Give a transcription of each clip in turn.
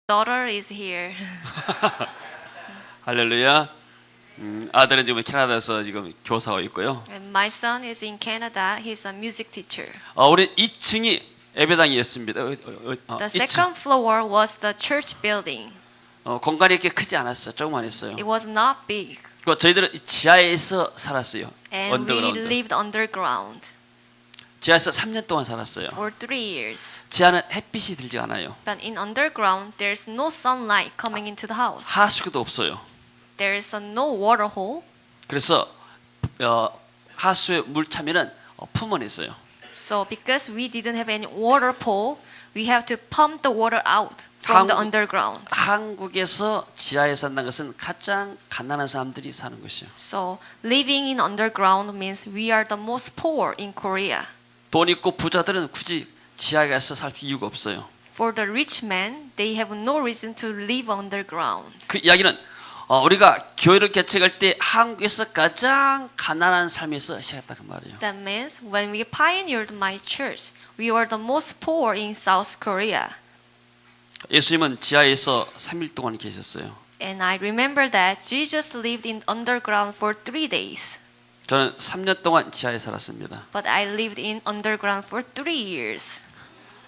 daughter is here. 할렐루야. 아들은 지금 캐나다에서 지금 교사하고 있고요. And my son is in Canada. He's a music teacher. 우리 2층이 예배당이었습니다. The second floor was the church building. 공간이 이렇게 크지 않았어요. 조금만 했어요. It was not big. 그리고 저희들은 지하에서 살았어요. And we 언더그라운드. lived underground 지하에서 3년 동안 살았어요. for 3 years. 지하는 햇빛이 들지 않아요. But in underground, there's no sunlight coming into the house. 하수구도 없어요. There's no water hole. 그래서 하수에 물 차면은 품어냈어요. So because we didn't have any water pole, we have to pump the water out from the underground. 한국에서 지하에 산다는 것은 가장 가난한 사람들이 사는 것이에요. So living in underground means we are the most poor in Korea. 돈 있고 부자들은 굳이 지하에 가서 살 이유가 없어요. For the rich men, they have no reason to live underground. 그 이야기는 우리가 교회를 개척할 때 한국에서 가장 가난한 삶에서 시작했다 그 말이에요. That means when we pioneered my church, we were the most poor in South Korea. 예수님은 지하에서 3일 동안 계셨어요. And I remember that Jesus lived in underground for 3 days. 저는 3년 동안 지하에 살았습니다. But I lived in underground for 3 years.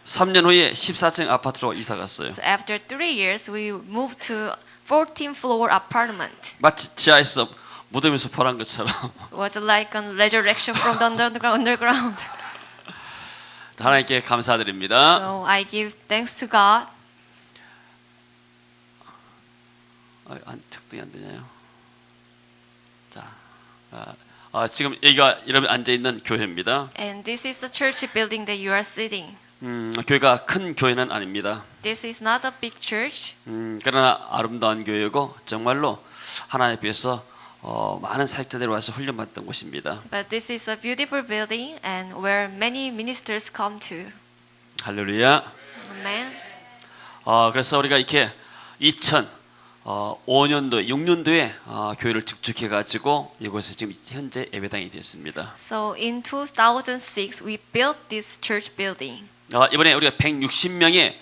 3년 후에 14층 아파트로 이사 갔어요. So after 3 years, we moved to 14th floor apartment. 마치 지하에서 무덤에서 부활한 것처럼 It was like a resurrection from the underground. 하나님께 감사드립니다. So I give thanks to God. 작동이 안 되냐요? 자, 지금 여기가 여러분 앉아 있는 교회입니다. And this is the church building that you are sitting. 교회가 큰 교회는 아닙니다. This is not a big church. 그러나 아름다운 교회고 정말로 하나님 앞에서 많은 사역자들이 와서 훈련받던 곳입니다. But this is a beautiful building and where many ministers come to. 할렐루야. Amen. 그래서 우리가 이렇게 2005년도, 6년도에 교회를 직축해가지고 이곳에 지금 현재 예배당이 됐습니다. So in 2006, we built this church building. 이번에 우리가 160명의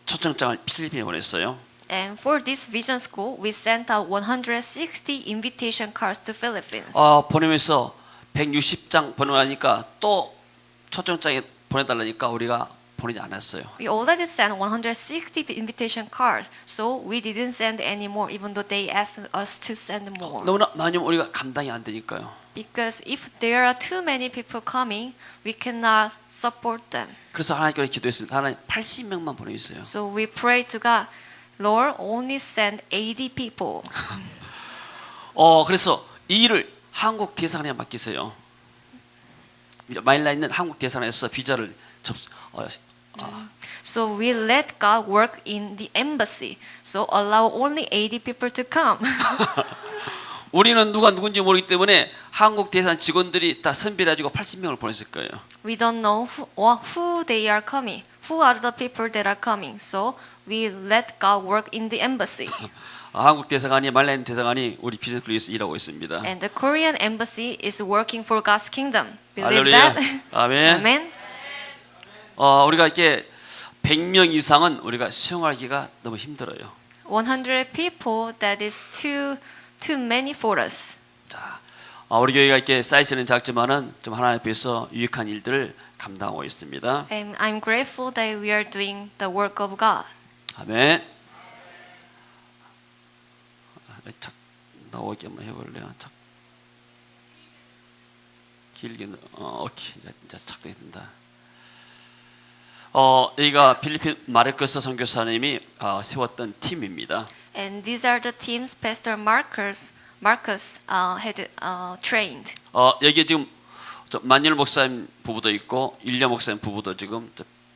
초청장을 필리핀에 보냈어요. And for this vision school, we sent out 160 invitation cards to Philippines. 보내면서 160장 보내니까 또 초청장에 보내달라니까 우리가 보내지 않았어요. We already sent 160 invitation cards, so we didn't send any more, even though they asked us to send more. 너무나 많으면 우리가 감당이 안 되니까요. Because if there are too many people coming, we cannot support them. 그래서 하나님께 기도했습니다. 하나님 80명만 보내주세요. So we pray to God, Lord, only send 80 people. 그래서 이 일을 한국 대사관에 맡기세요. 마닐라에 있는 한국 대사관에서 비자를 So we let God work in the embassy. So allow only 80 people to come. 우리는 누가 누군지 모르기 때문에 한국 대사관 직원들이 다 선별해가지고 80명을 보냈을 거예요. We don't know who they are coming. Who are the people that are coming? So we let God work in the embassy. 한국 대사관이 말라인 대사관이 우리 비전을 위해서 일하고 있습니다. And the Korean embassy is working for God's kingdom. Believe 할렐루야. that? 아멘. Amen. 우리가 이렇게 100명 이상은 우리가 수용하기가 너무 힘들어요. 100 people, that is too many for us. 자, 우리 교회가 이렇게 사이즈는 작지만은 좀 하나님 앞에서 유익한 일들을 감당하고 있습니다. And I'm grateful that we are doing the work of God. 아멘. 착 나오게 한번 해볼래요. 착 길게 오케이 이제 착됐습니다. 여기가 필리핀 마르코스 선교사님이 세웠던 팀입니다. And these are the teams Pastor Marcus had trained. 여기 지금 만일 목사님 부부도 있고 일려 목사님 부부도 지금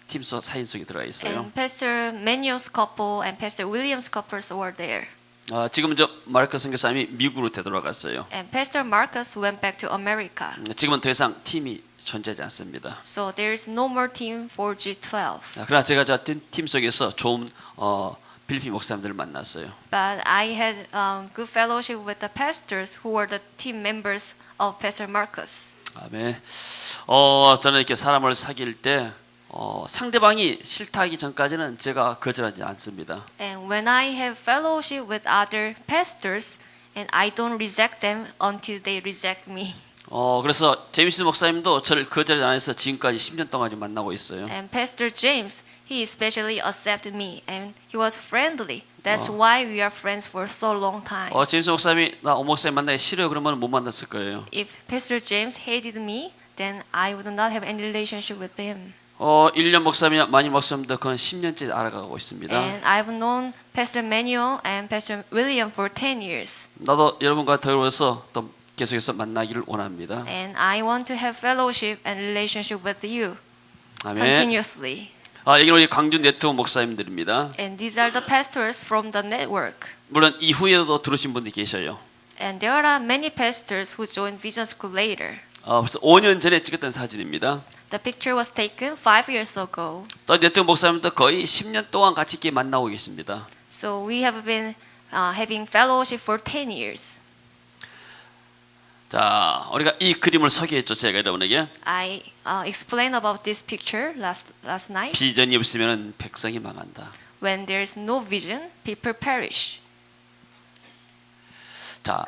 팀 사인 속에 들어가 있어요. And Pastor Manuel's couple and Pastor William's couples were there. 지금 마르코스 선교사님이 미국으로 되돌아갔어요. And Pastor Marcus went back to America. 지금은 더 이상 팀이 존재하지 않습니다. So there is no more team for G12. 그러나 제가 저 팀 속에서 좋은 필리핀 목사님들을 만났어요. But I had good fellowship with the pastors who were the team members of Pastor Marcus. 아멘. 저는 이렇게 사람을 사귈 때 상대방이 싫다 하기 전까지는 제가 거절하지 않습니다. And when I have fellowship with other pastors, and I don't reject them until they reject me. 그래서 제임스 목사님도 저를 거절 안 해서 지금까지 10년 동안 지금 만나고 있어요. And Pastor James, he especially accepted me, and he was friendly. That's why we are friends for so long time. 제임스 목사님이 나 오 목사님 만나기 싫어요 그러면 못 만났을 거예요. If Pastor James hated me, then I would not have any relationship with him. 1년 목사님, 만일 목사님도 그건 10년째 알아가고 있습니다. And I've known Pastor Manuel and Pastor William for 10 years. 나도 여러분과 더불어서 또 계속해서 만나기를 원합니다. And I want to have fellowship and relationship with you 아멘. continuously. 여기는 우리 광주 네트워크 목사님들입니다. And these are the pastors from the network. 물론 이후에도 들으신 분들이 계셔요. And there are many pastors who joined Vision School later. 벌써 5년 전에 찍었던 사진입니다. The picture was taken 5 years ago. 또 네트워크 목사님도 거의 10년 동안 같이 이렇게 만나고 계십니다. So we have been having fellowship for 10 years. 자, 우리가 이 그림을 소개했죠. 제가 여러분에게 I explained about this picture last night. 비전이 없으면 백성이 망한다. When there is no vision, people perish. 자,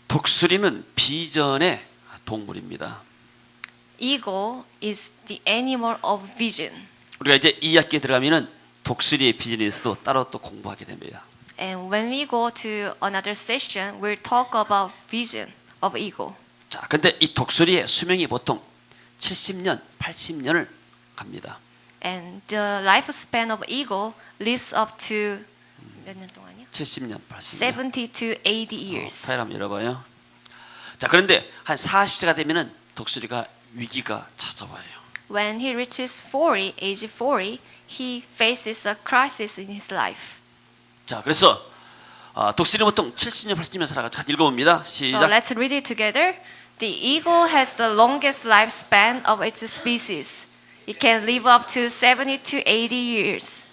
독수리는 비전의 동물입니다. Eagle is the animal of vision. 우리가 이제 2학기에 들어가면은 독수리의 비전에 대해서도 따로 또 공부하게 됩니다. And when we go to another session, we'll talk about vision of eagle. 자, 근데 이 독수리의 수명이 보통 70년, 80년을 갑니다. And the lifespan of eagle lives up to 몇 년 동안이요? 70년, 80년. 70 to 80 years. 파일 한번 열어봐요. 자, 그런데 한 40세가 되면은 독수리가 위기가 찾아와요. When he reaches 40, age 40, he faces a crisis in his life. 자, 그래서 독수리는 보통 70년, 80년 살아가지고 같이 읽어봅니다. So 시작. let's read it together. The eagle has the longest lifespan of its species. It can live up to 70 to 80 years.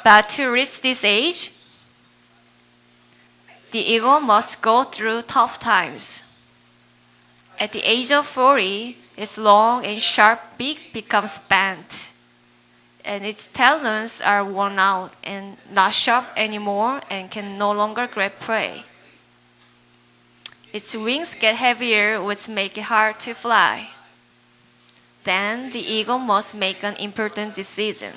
But to reach this age, the eagle must go through tough times. At the age of 40, its long and sharp beak becomes bent, and its talons are worn out and not sharp anymore and can no longer grab prey. Its wings get heavier, which make it hard to fly. Then the eagle must make an important decision.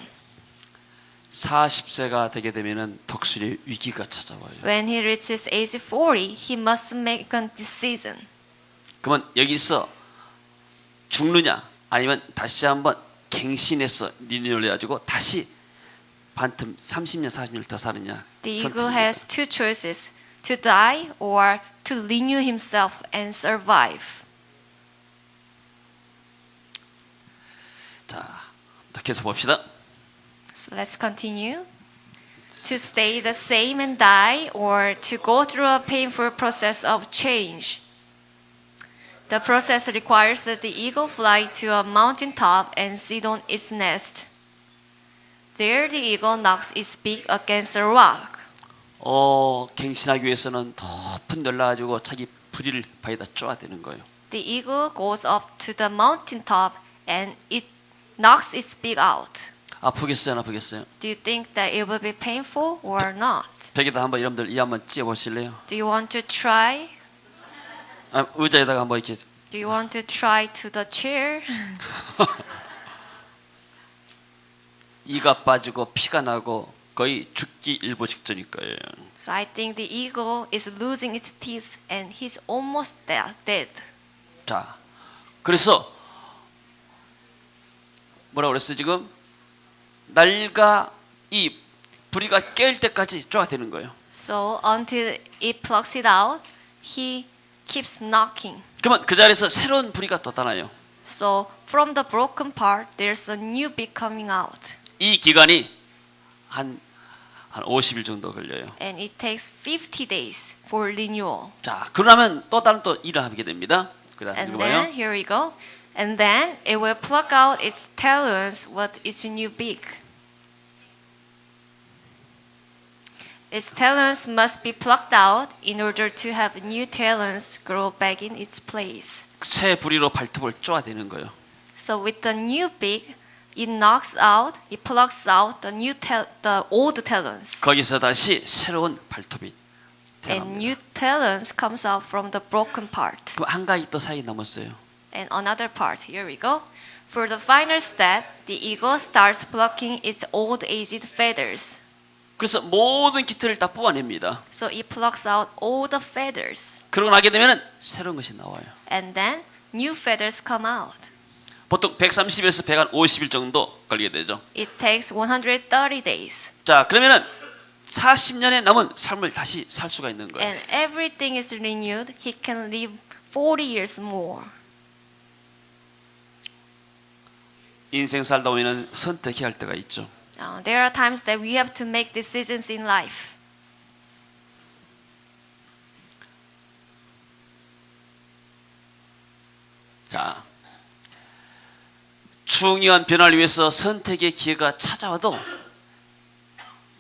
40세가 되게 되면은 독수리 위기가 찾아와요. When he reaches age 40, he must make a decision. 그러면 여기서 죽느냐 아니면 다시 한번 갱신해서 리뉴얼 해가지고 다시 반틈 30년 40년을 더 사느냐. The eagle 선택입니다. has two choices: to die or to renew himself and survive. 자, 계속 봅시다. So let's continue. To stay the same and die, or to go through a painful process of change. The process requires that the eagle fly to a mountain top and sit on its nest. There, the eagle knocks its beak against a rock. 갱신하기 위해서는 높은 데 올라가지고 자기 부리를 바위에다 쪼아대는 거예요. The eagle goes up to the mountain top and it knocks its beak out. 아프겠어요, 안 아프겠어요? Do you think that it will be painful or not? 벽에다 한번 여러분들 이 한번 찧어 보실래요? Do you want to try? 의자에다가 한번 이렇게 Do you want to try to the chair? 이가 빠지고 피가 나고 거의 죽기 일보 직전일 거예요. So I think the eagle is losing its teeth and he's almost dead. 자, 그래서 뭐라고 그랬어요 지금? 날가 이 부리가 깨일 때까지 쪼아대는 거예요. So until it plucks it out, he keeps knocking. 그러면 그 자리에서 새로운 부리가 돋아나요. So from the broken part, there's a new beak coming out. 이 기간이 한 50일 정도 걸려요. And it takes 50 days for renewal. 자, 그러면 또 다른 또 일을 하게 됩니다. 그다음 And 읽어봐요. then, here we go. And then it will pluck out its talons with its new beak. Its talons must be plucked out in order to have new talons grow back in its place. 새 부리로 발톱을 쪼아대는 거예요. So with the new beak, it plucks out the old talons, 거기서 다시 새로운 발톱이 and 태어납니다. new talons comes out from the broken part. 그 한 가지 또 사이 남았어요. And another part, here we go. For the final step, the eagle starts plucking its old aged feathers. 그래서 모든 깃털을 다 뽑아냅니다. So it plucks out all the feathers. 그러고 나게 되면 새로운 것이 나와요. And then new feathers come out. 보통 130에서 150일 정도 걸리게 되죠. It takes 130 days. 자, 그러면은 40년의 남은 삶을 다시 살 수가 있는 거예요. And everything is renewed. He can live 40 years more. 인생 살다 보면 선택해야 할 때가 있죠. There are times that we have to make decisions in life. 자, 중요한 변화를 위해서 선택의 기회가 찾아와도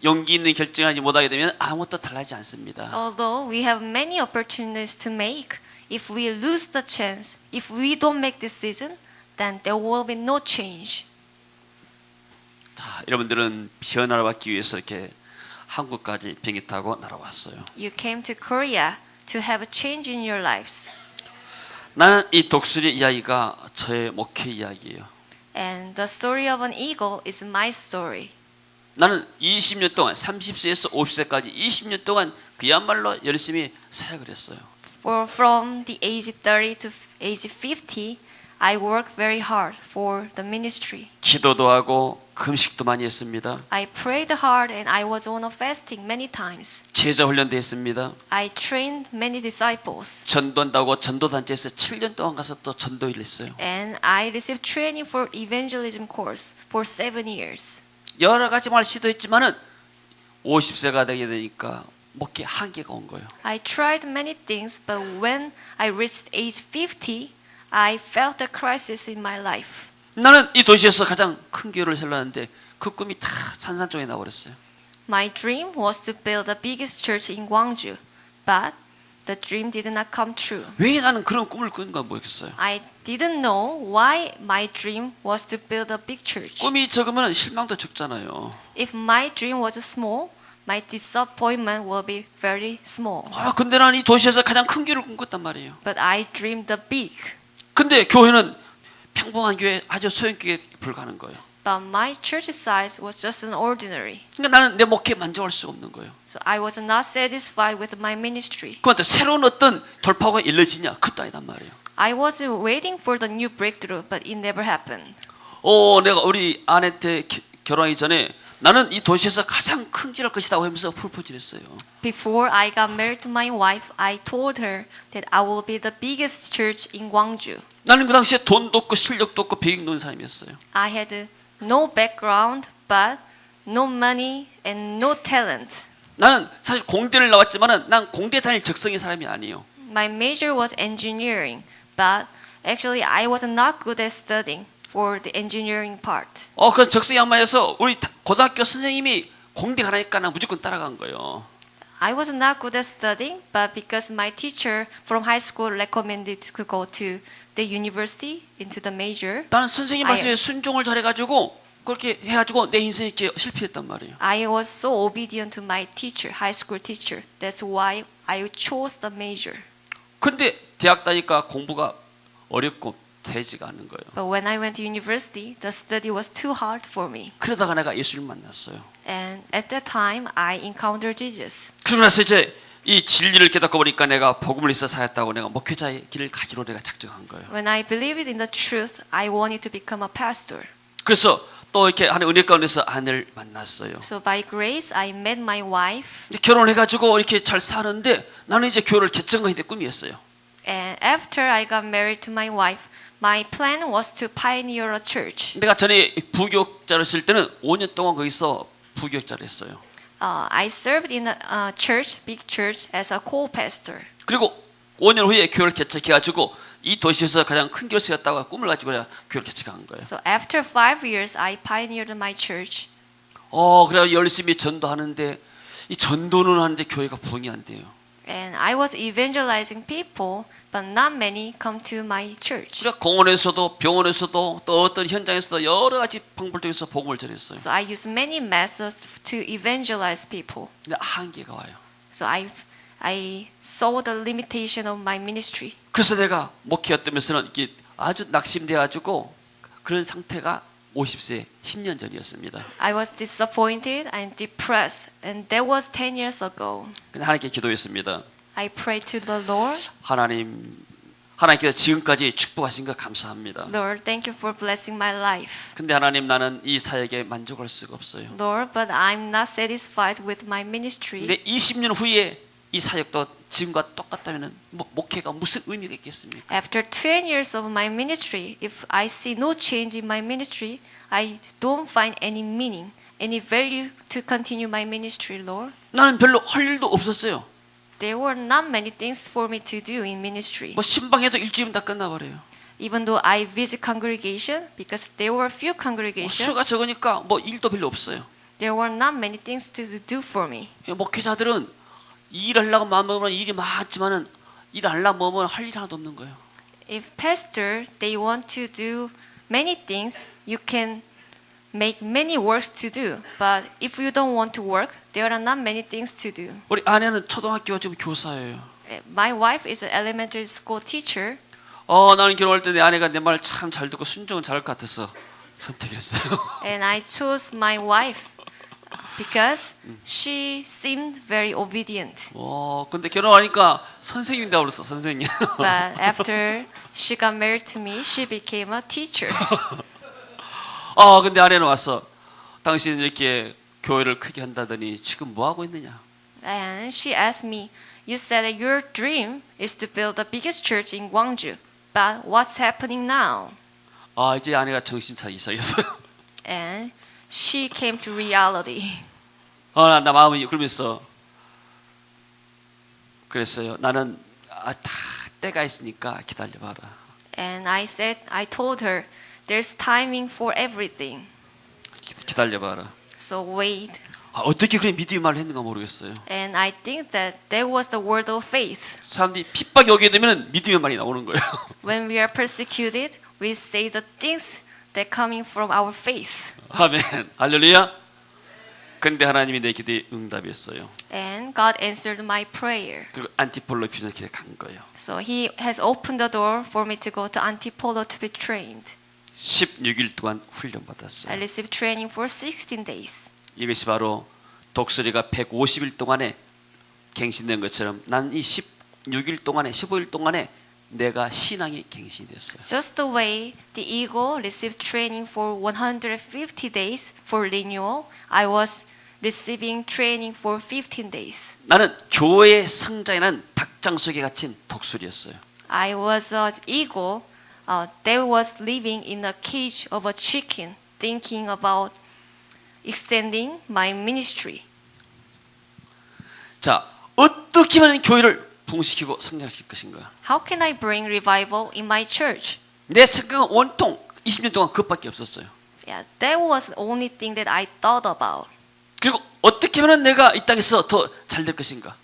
용기 있는 결정하지 못하게 되면 아무것도 달라지지 않습니다. Although we have many opportunities to make, if we lose the chance, if we don't make decision, then there will be no change. 자, 여러분들은 변화를 받기 위해서 이렇게 한국까지 비행기 타고 날아왔어요. You came to Korea to have a change in your lives. 나는 이 독수리 이야기가 저의 목회 이야기예요. And the story of an eagle is my story. 나는 20년 동안 30세에서 50세까지 20년 동안 그야말로 열심히 사역을 했어요. From the age 30 to age 50, I worked very hard for the ministry. 기도도 하고 금식도 많이 했습니다. I prayed hard and I was on a fasting many times. 제자 훈련도 했습니다. I trained many disciples. 전도한다고 전도단체에서 7년 동안 가서 또 전도 일을 했어요. And I received training for evangelism course for 7 years. 여러 가지 말 시도했지만은 50세가 되게 되니까 목회 한계가 온 거예요. I tried many things, but when I reached age 50, I felt a crisis in my life. 나는 이 도시에서 가장 큰 교회를 세우려는데 그 꿈이 다 산산조각이 나버렸어요. My dream was to build the biggest church in Gwangju, but the dream did not come true. 왜 나는 그런 꿈을 꾸는가 모르겠어요. I didn't know why my dream was to build a big church. 꿈이 적으면 실망도 적잖아요. If my dream was small, my disappointment will be very small. 아, 근데 나는 이 도시에서 가장 큰 교회를 꿈꿨단 말이에요. But I dreamed the big. 근데 교회는 평범한 교회, 아주 소형 교회에 불과한 거예요. But my church size was just an ordinary. 그러니까 나는 내 목회에 만족할 수가 없는 거예요. So I was not satisfied with my ministry. 그런데 새로운 어떤 돌파구가 일러지냐? 그것도 아니단 말이에요. I was waiting for the new breakthrough, but it never happened. 내가 우리 아내한테 결혼하기 전에 나는 이 도시에서 가장 큰 길을 것이다 하면서 프로포즈를 했어요. Before I got married to my wife, I told her that I will be the biggest church in Gwangju. 나는 그 당시에 돈도 없고 실력도 없고 배경도 없는 사람이었어요. I had no background, but no money and no talent. 나는 사실 공대를 나왔지만은 난 공대 다닐 적성의 사람이 아니에요. My major was engineering, but actually I was not good at studying for the engineering part. 그 적성이 양마에서 우리 고등학교 선생님이 공대 가라니까 나 무조건 따라간 거예요. I was not good at studying, but because my teacher from high school recommended to go to the university into the major, 나는 선생님 말씀에 순종을 잘해가지고 그렇게 해가지고 내 인생에 이렇게 실패했단 말이에요. I was so obedient to my teacher, high school teacher. That's why I chose the major. 근데 대학 다니까 공부가 어렵고 되지가 않는 거예요. But when I went to university, the study was too hard for me. 그러다가 내가 예수를 만났어요. And at that time, I encountered Jesus. 그러고 나서 이제 이 진리를 깨닫고 보니까 내가 복음을 위해서 사였다고 내가 목회자의 길을 가기로 내가 작정한 거예요. When I believed in the truth, I wanted to become a pastor. 그래서 또 이렇게 하나의 은혜 가운데서 아내를 만났어요. So by grace, I met my wife. 결혼해가지고 이렇게 잘 사는데 나는 이제 교회를 개척하는 게 꿈이었어요. And after I got married to my wife, my plan was to pioneer a church. 내가 전에 부교육자를 했을 때는 5년 동안 거기서 부교육자를 했어요. I served in a church, big church, as a co-pastor. 그리고 5년 후에 교회를 개척해가지고 이 도시에서 가장 큰 교회를 세웠다고 꿈을 가지고 교회를 개척한 거예요. So after 5 years, I pioneered my church. 그래서 열심히 전도하는데 이 전도는 하는데 교회가 부흥이 안 돼요. And I was evangelizing people, but not many come to my church. 우리가 공원에서도 병원에서도 또 어떤 현장에서도 여러 가지 방법을 통해서 복음을 전했어요. So I use many methods to evangelize people. 근데 한계가 와요. So I saw the limitation of my ministry. 그래서 내가 목회였다면서는 이게 아주 낙심돼가지고 그런 상태가 50세 10년 전이었습니다. I was disappointed and depressed, and that was 10 years ago. 근데 하나님께 기도했습니다. I prayed to the Lord. 하나님께서 지금까지 축복하신 것 감사합니다. Lord, thank you for blessing my life. 근데 하나님 나는 이 사역에 만족할 수가 없어요. Lord, but I'm not satisfied with my ministry. 근데 20년 후에 이 사역도 지금과 똑같다면 목회가 무슨 의미가 있겠습니까? After 20 years of my ministry, if I see no change in my ministry, I don't find any meaning, any value to continue my ministry, Lord. 나는 별로 할 일도 없었어요. There were not many things for me to do in ministry. 뭐 신방에도 일주일이면 다 끝나버려요. Even though I visit congregation, because there were few congregations, 수가 적으니까 뭐 일도 별로 없어요. there were not many things to do for me. 목회자들은 일하려고 마음먹으면 일이 많지만은 일 안 하려고 마음먹으면 할 일이 하나도 없는 거예요. If pastor, they want to do many things, you can make many works to do. But if you don't want to work, there are not many things to do. 우리 아내는 초등학교 지금 교사예요. My wife is an elementary school teacher. 나는 결혼할 때 내 아내가 내 말 참 잘 듣고 순종은 잘할 것 같아서 선택을 했어요. And I chose my wife because she seemed very obedient. 근데 결혼하니까 선생님이다 그랬어, 선생님. But after she got married to me, she became a teacher. 근데 아내는 왔어. 당신 이렇게 교회를 크게 한다더니 지금 뭐 하고 있느냐? And she asked me, you said that your dream is to build the biggest church in Gwangju. But what's happening now? 이제 아내가 정신 차리기 시작했어요. And she came to reality. 나 마음이 그러면서 그랬어요. 나는 다 때가 있으니까 기다려봐라. And I told her, there's timing for everything. 기다려봐라. So wait. 어떻게 그런 믿음의 말을 했는가 모르겠어요. And I think that was the word of faith. 사람들이 핍박이 오게 되면 믿음의 말이 나오는 거예요. When we are persecuted, we say the things that coming from our faith. 아멘. 할렐루야. 근데 하나님이 내 기도에 응답했어요. And God answered my prayer. 그리고 안티폴로 비전길에 간 거예요. So He has opened the door for me to go to Antipolo to be trained. 16일 동안 훈련 I 받았어요. received training for 16 days. 이것이 바로 독수리가 150일 동안에 갱신된 것처럼 난 이 16일 동안에 15일 동안에 내가 신앙이 갱신이 됐어요. Just the way the eagle received training for 150 days for renewal, I was receiving training for 15 days. 나는 교회의 성장이라는 닭장 속에 갇힌 독수리였어요. I was an eagle that was living in a cage of a chicken, thinking about extending my ministry. 자, 어떻게 하면 교회를 부흥시키고 성장시킬 것인가? How can I bring revival in my church? 내 생각은 온통 20년 동안 그것밖에 없었어요. Yeah, that was the only thing that I thought about. 그리고 어떻게 하면 내가 이 땅에서 더 잘 될 것인가?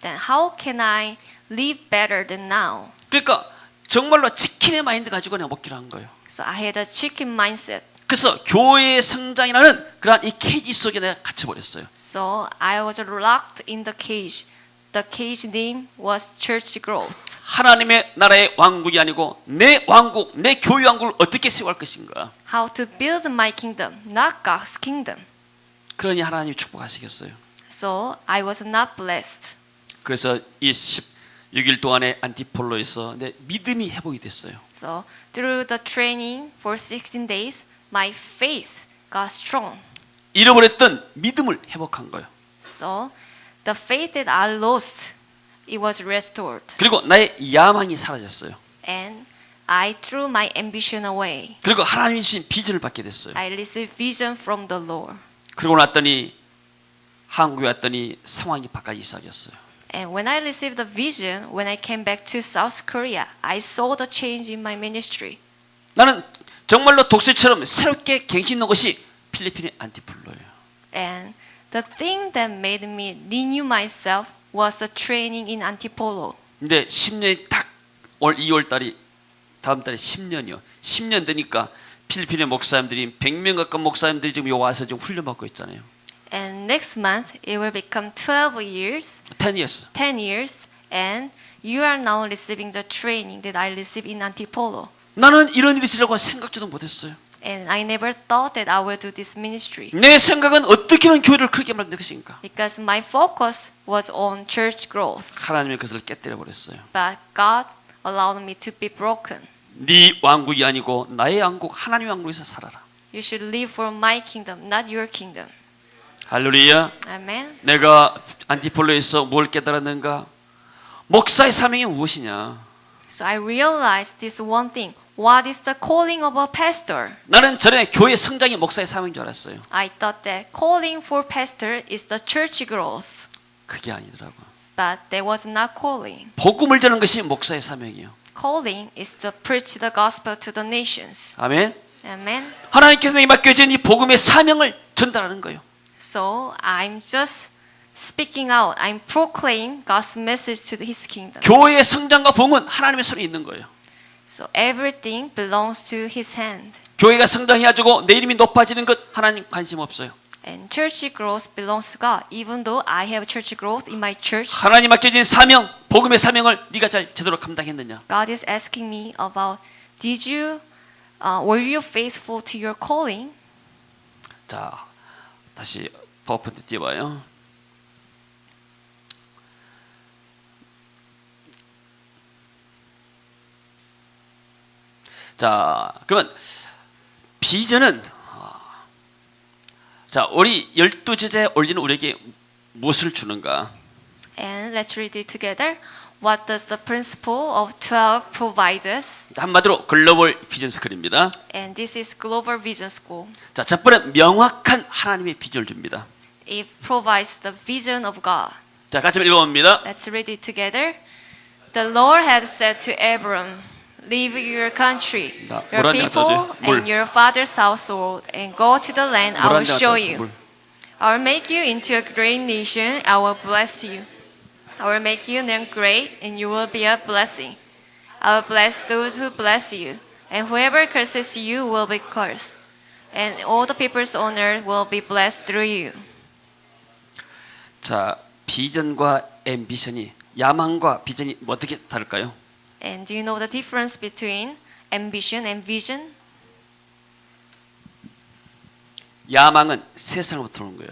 Then how can I live better than now? 그러니까 정말로 치킨의 마인드 가지고 내가 먹기로 한 거예요. So I had a chicken mindset. 그래서 교회의 성장이라는 그러한 이 케이지 속에 내가 갇혀버렸어요. So I was locked in the cage. The cage name was church growth. 하나님의 나라의 왕국이 아니고 내 왕국, 내 교회 왕국을 어떻게 세워갈 것인가? How to build my kingdom, not God's kingdom. 그러니 하나님이 축복하시겠어요. So I was not blessed. 그래서 이 16일 동안의 안티폴로에서 내 믿음이 회복이 됐어요. So through the training for 16 days, my faith got strong. 잃어버렸던 믿음을 회복한 거예요. So the faith that I lost, it was restored. 그리고 나의 야망이 사라졌어요. And I threw my ambition away. 그리고 하나님이 주신 비전을 받게 됐어요. I received vision from the Lord. 그러고 났더니 한국에 왔더니 상황이 바뀌기 시작했어요. And when I received the vision, when I came back to South Korea, I saw the change in my ministry. 나는 정말로 독수리처럼 새롭게 갱신된 것이 필리핀의 안티폴로예요. And the thing that made me renew myself was the training in Antipolo. 근데 10년이 딱 올 2월 달이 다음 달에 10년이요. 10년 되니까 필리핀의 목사님들이 100명 가까운 목사님들이 지금 여기 와서 지금 훈련받고 있잖아요. And next month it will become 12 years, 10 years. 10 years, and you are now receiving the training that I received in Antipolo. 나는 이런 일이 있으려고 생각지도 못했어요. And I never thought that I will do this ministry 내 생각은 어떻게 하면 교회를 크게 만들 것인가. because my focus was on church growth. 하나님이 그것을 깨뜨려 버렸어요. But God allowed me to be broken. 네 왕국이 아니고 나의 왕국, 하나님의 왕국에서 살아라. You should live for my kingdom, not your kingdom. 할렐루야. Amen. 내가 안티폴로에서 뭘 깨달았는가? 목사의 사명이 무엇이냐? So I realized this one thing. What is the calling of a pastor? 나는 전에 교회 성장이 목사의 사명인 줄 알았어요. I thought that calling for pastor is the church growth. 그게 아니더라고요. But that was not calling. 복음을 전하는 것이 목사의 사명이에요. Calling is to preach the gospel to the nations. 아멘. Amen. 하나님께서 내게 맡겨진 이 복음의 사명을 전달하는 거예요. So I'm just speaking out. I'm proclaiming God's message to His kingdom. 교회의 성장과 봉은 하나님의 손에 있는 거예요. So everything belongs to His hand. 교회가 성장해가지고 내 이름이 높아지는 것 하나님 관심 없어요. And church growth belongs to God. Even though I have church growth in my church, 하나님 맡겨진 사명, 복음의 사명을 네가 잘 제대로 감당했느냐? God is asking me about, were you faithful to your calling? 자, 다시 파워포인트 띄워봐요. 자, 그러면 비전은 자, 우리 12제자에 올리는 우리에게 무엇을 주는가? And let's read it together. What does the principle of 12 provide us? 한마디로 글로벌 비전 스쿨입니다. And this is Global Vision School. 자, 첫 번째 명확한 하나님의 비전을 줍니다. It provides the vision of God. 자, 같이 읽어봅니다. Let's read it together. The Lord had said to Abram, leave your country, 나, your 물 한 잔 people, 갖다 줘. and your father's household, and go to the land I will show you. I will make you into a great nation. I will bless you. I will make you name great, and you will be a blessing. I will bless those who bless you, and whoever curses you will be cursed. And all the peoples on earth will be blessed through you. 자, 비전과 앰비션이 야망과 비전이 어떻게 다를까요? And do you know the difference between ambition and vision? 야망은 세상으로부터 오는 거예요.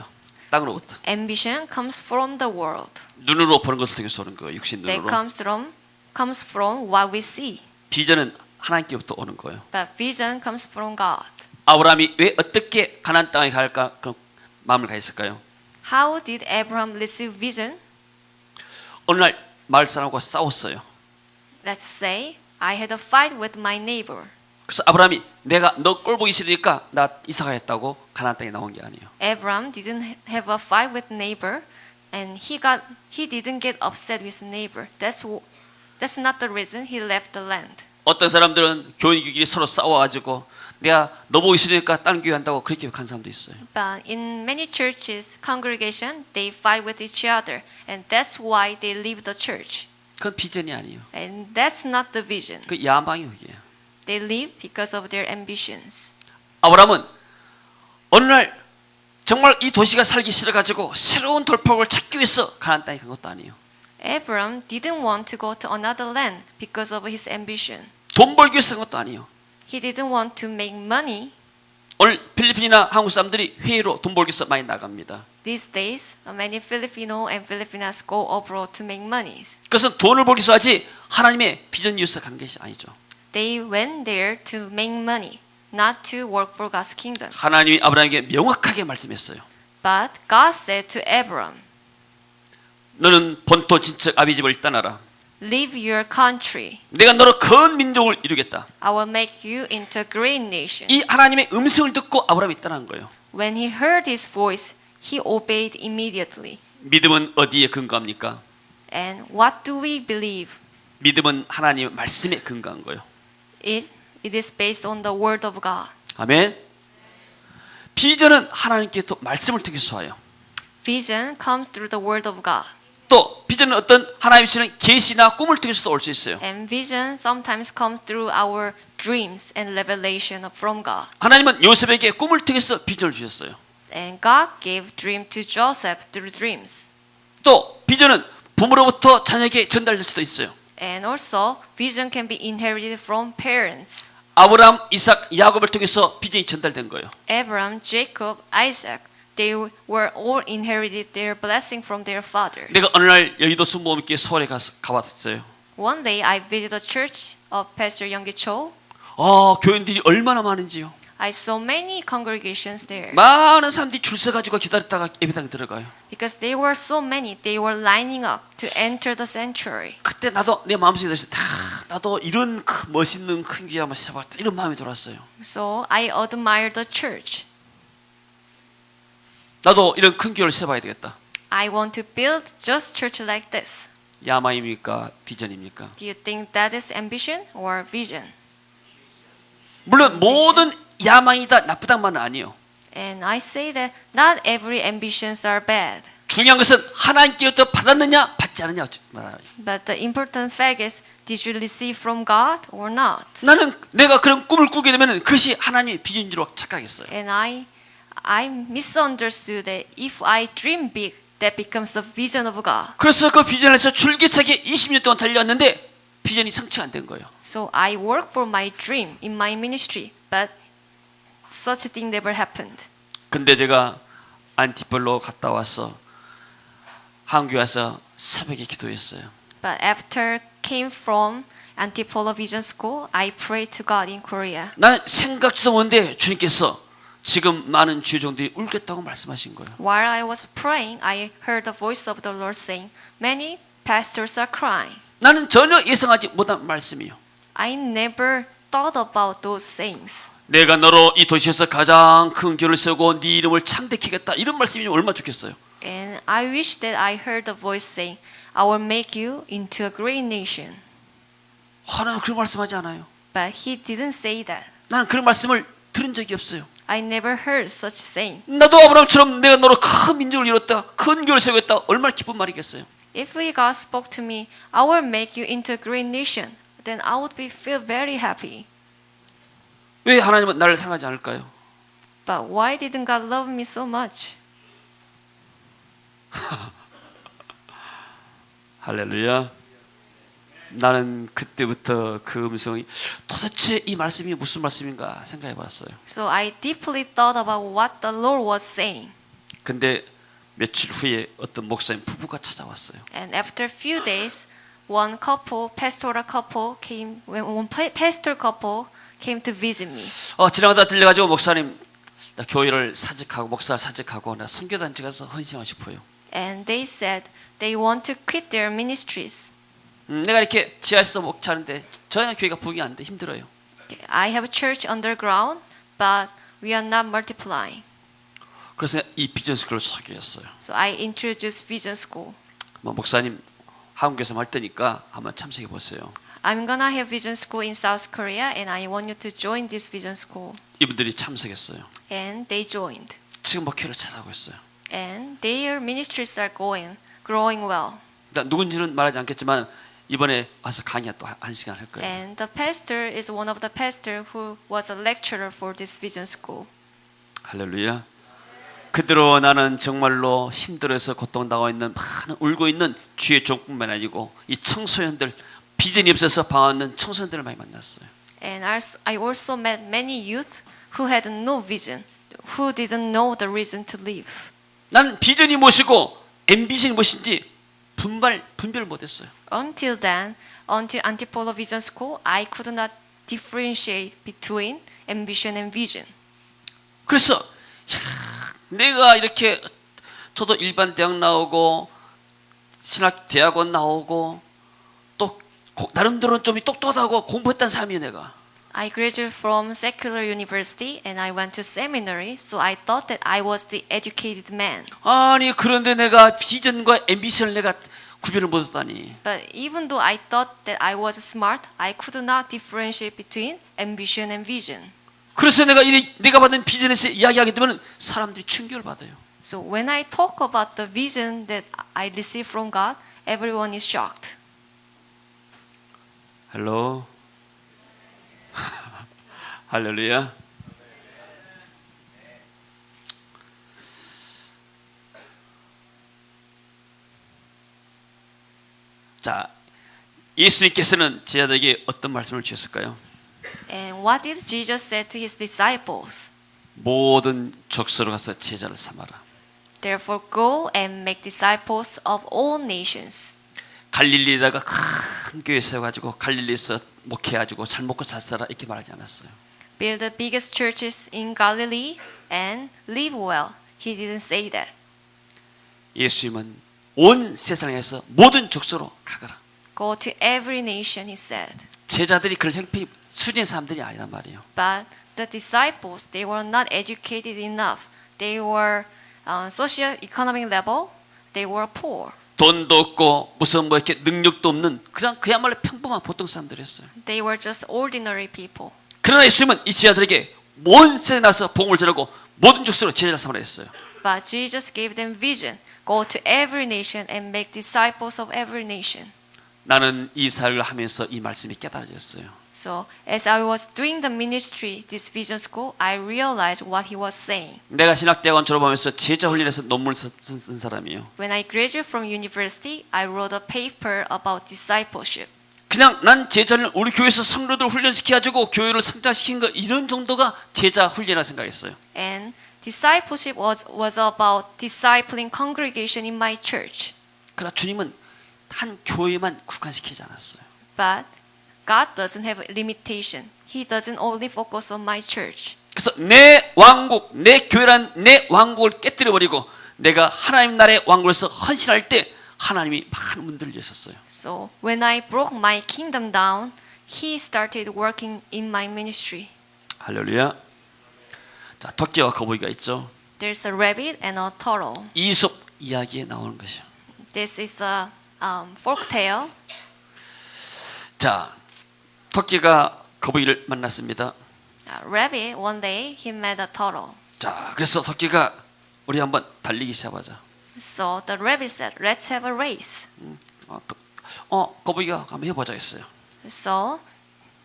땅으로부터. Ambition comes from the world. 눈으로 보는 것을 통해서 오는 거예요. 육신 That 눈으로. comes from what we see. 비전은 하나님께부터 오는 거예요. But vision comes from God. 아브라함이 왜 어떻게 가나안 땅에 갈까 그 마음을 가했을까요? How did Abraham receive vision? 어느 날 마을 사람과 싸웠어요. Let's say I had a fight with my neighbor. 그래서 아브라함이 내가 너 꼴 보기 싫으니까 나 이사 가겠다고 가나안 땅에 나온 게 아니에요. Abraham didn't have a fight with neighbor, and he didn't get upset with neighbor. That's not the reason he left the land. 어떤 사람들은 교인끼리 서로 싸워가지고 내가 너 보기 싫으니까 다른 교회 한다고 그렇게 간 사람도 있어요. But in many churches, congregation, they fight with each other, and that's why they leave the church. 그건 비전이 아니에요. And that's not the vision. 그 야망이 그게요. They live because of their ambitions. 아브라함은 어느 날 정말 이 도시가 살기 싫어가지고 새로운 돌파구를 찾기 위해서 가나안 땅에 간 것도 아니에요. Abram didn't want to go to another land because of his ambition. 돈 벌기 위해서 간 것도 아니에요. He didn't want to make money. 오늘 필리핀이나 한국 사람들이 회의로 돈 벌기 위해서 많이 나갑니다. These days, many Filipino and Filipinas go abroad to make money. 그것은 돈을 벌기 위해서 하지 하나님의 비전 위해서 간 것이 아니죠. They went there to make money, not to work for God's kingdom. 하나님이 아브라함에게 명확하게 말씀했어요. But God said to Abram, 너는 본토 친척 아비 집을 떠나라. leave your country. 내가 너로 큰 민족을 이루겠다. I will make you into a great nation. 이 하나님의 음성을 듣고 아브라함이 떠난 거예요. When he heard his voice, he obeyed immediately. 믿음은 어디에 근거합니까? And what do we believe? 믿음은 하나님의 말씀에 근거한 거예요. It is based on the word of God. 아멘. 비전은 하나님께 또 말씀을 통해서 와요. Vision comes through the word of God. 또 비전은 어떤 하나님이 주시는 계시나 꿈을 통해서도 올 수 있어요. And vision sometimes comes through our dreams and revelation from God. 하나님은 요셉에게 꿈을 통해서 비전을 주셨어요. And God gave dream to Joseph through dreams. 또 비전은 부모로부터 자녀에게 전달될 수도 있어요. And also, vision can be inherited from parents. 아브라함, 이삭, 야곱을 통해서 비전이 전달된 거예요. Abraham, Jacob, Isaac, they were all inherited their blessing from their father. 내가 어느 날 여의도 순복음교회 서울에 가봤어요. One day, I visited the church of Pastor Young Cho. 교인들이 얼마나 많은지요. I saw many congregations there. 많은 사람들이 줄 서가지고 기다렸다가 예배당에 들어가요. Because they were so many, they were lining up to enter the sanctuary. 그때 나도 내 마음속에 들었어요. 나도 이런 멋있는 큰 교회 한번 세봤다. 이런 마음이 들었어요. So I admired the church. 나도 이런 큰 교회를 세봐야 되겠다. I want to build just church like this. 야망입니까? 비전입니까? Do you think that is ambition or vision? 물론 모든 야망이 다 나쁘단 말은 아니에요. And I say that not every ambitions are bad. 중요한 것은 하나님께로부터 받았느냐 받지 않느냐 말아요. But the important fact is, did you receive from God or not? 나는 내가 그런 꿈을 꾸게 되면 그것이 하나님의 비전인 줄 착각했어요. And I misunderstood that if I dream big, that becomes the vision of God. 그래서 그 비전에서 줄기차게 20년 동안 달려왔는데 비전이 성취가 안 된 거예요. So I worked for my dream in my ministry, but such a thing never happened. 근데 제가 안티폴로 갔다 와서 한국에 와서 새벽에 기도했어요. But after came from Antipolo Vision School, I prayed to God in Korea. 나는 생각지도 못했는데 주님께서 지금 많은 주종들이 울겠다고 말씀하신 거예요. While I was praying, I heard the voice of the Lord saying, "Many pastors are crying." 나는 전혀 예상하지 못한 말씀이요. I never thought about those things. 내가 너로 이 도시에서 가장 큰 교회를 세우고 네 이름을 창대케겠다. 이런 말씀이면 얼마나 좋겠어요. And I wish that I heard the voice saying, "I will make you into a great nation." 하나님 그런 말씀하지 않아요. But he didn't say that. 나는 그런 말씀을 들은 적이 없어요. I never heard such saying. 나도 아브라함처럼 내가 너로 큰 민족을 이뤘다. 큰 교회를 세우겠다. 얼마나 기쁜 말이겠어요. If God spoke to me, "I will make you into a great nation," then I would feel very happy. 왜 하나님은 나를 사랑하지 않을까요? But why didn't God love me so much? 할렐루야. 나는 그때부터 그 음성이 도대체 이 말씀이 무슨 말씀인가 생각해 봤어요. So I deeply thought about what the Lord was saying. 근데 며칠 후에 어떤 목사님 부부가 찾아왔어요. And after a few days, one couple, pastoral couple came. One pastor couple came to visit me. 지나가다 들려가지고 목사님 나 교회를 사직하고 목사 사직하고 나 선교단지 가서 헌신하고 싶어요. And they said they want to quit their ministries. 내가 이렇게 지하에서 목차하는데 전혀 교회가 부흥이 안 돼 힘들어요. I have a church underground, but we are not multiplying. 그래서 이 비전 스쿨을 소개했어요. So I introduced Vision School. 목사님 한국에서 할 테니까 한번 참석해 보세요. I'm gonna have Vision School in South Korea, and I want you to join this Vision School. 이분들이 참석했어요. And they joined. 지금 목회를 잘하고 있어요. And their ministries are growing well. 누군지는 말하지 않겠지만 이번에 와서 강의 또 1시간 할 거예요. And the pastor is one of the pastor who was a lecturer for this Vision School. 할렐루야. 그대로 나는 정말로 힘들어서 고통당하고 있는 많은 울고 있는 주의 종뿐만 아니고 이 청소년들 비전이 없어서 방황하는 청소년들을 많이 만났어요. And I also met many youth who had no vision, who didn't know the reason to live. 나는 비전이 무엇이고 앰비션이 무엇인지 분별 못했어요. Until then, until Antipolo Vision School, I could not differentiate between ambition and vision. 그래서 내가 이렇게 저도 일반 대학 나오고 신학 대학원 나오고 또 나름대로 좀 똑똑하고 공부했던 사람이에요 내가. I graduated from secular university and I went to seminary, so I thought that I was the educated man. 아니 그런데 내가 비전과 앰비션을 내가 구별을 못했다니. But even though I thought that I was smart, I could not differentiate between ambition and vision. 그래서 내가 받은 비전에서 이야기하게 되면 사람들이 충격을 받아요. So when I talk about the vision that I received from God, everyone is shocked. 헬로. 할렐루야. 자, 예수님께서는 제자들에게 어떤 말씀을 주셨을까요? And what did Jesus say to his disciples? 모든 족속으로 가서 제자를 삼아라. Therefore go and make disciples of all nations. 갈릴리다가 큰 교회 세워가지고 갈릴리에서 목회해가지고 잘 먹고 잘 살아 이렇게 말하지 않았어요. Build the biggest churches in Galilee and live well. He didn't say that. 예수님은 온 세상에서 모든 족속으로 가거라. Go to every nation, he said. 제자들이 그런 형편이 수준의 사람들이 아니란 말이에요. But the disciples, they were not educated enough. They were socio-economic level. They were poor. 돈도 없고 무슨 뭐 이렇게 능력도 없는 그냥 그야말로 평범한 보통 사람들이었어요. They were just ordinary people. 그러나 예수님은 이 제자들에게 온 세상에 나서 복음을 전하고 모든 족속으로 제자를 삼으라 했어요. But Jesus gave them vision. Go to every nation and make disciples of every nation. 나는 이 사역을 하면서 이 말씀이 깨달아졌어요. So as I was doing the ministry, this vision school, I realized what he was saying. 내가 신학대학원 졸업하면서 제자 훈련에서 논문을 쓴 사람이에요. When I graduated from university, I wrote a paper about discipleship. 그냥 난 제자를 우리 교회에서 성도들 훈련시켜가지고 교회를 성장시킨 거 이런 정도가 제자 훈련이라 생각했어요. And discipleship was about discipling congregation in my church. 그러나 주님은 한 교회만 국한시키지 않았어요. But God doesn't have a limitation. He doesn't only focus on my church. 그래서 내 왕국, 내 교회란 내 왕국을 깨뜨려버리고 내가 하나님 나라의 왕국에서 헌신할 때 하나님이 많은 문들을 여셨어요. So when I broke my kingdom down, He started working in my ministry. 할렐루야. 자, 토끼와 거북이가 있죠. There's a rabbit and a turtle. 이솝 이야기에 나오는 것이요. This is a folk tale. 자, 토끼가 거북이를 만났습니다. Rabbit one day he met a turtle. 자, 그래서 토끼가 우리 한번 달리기 시작하자. So the rabbit said, "Let's have a race." 거북이가 한번 해보자 했어요. So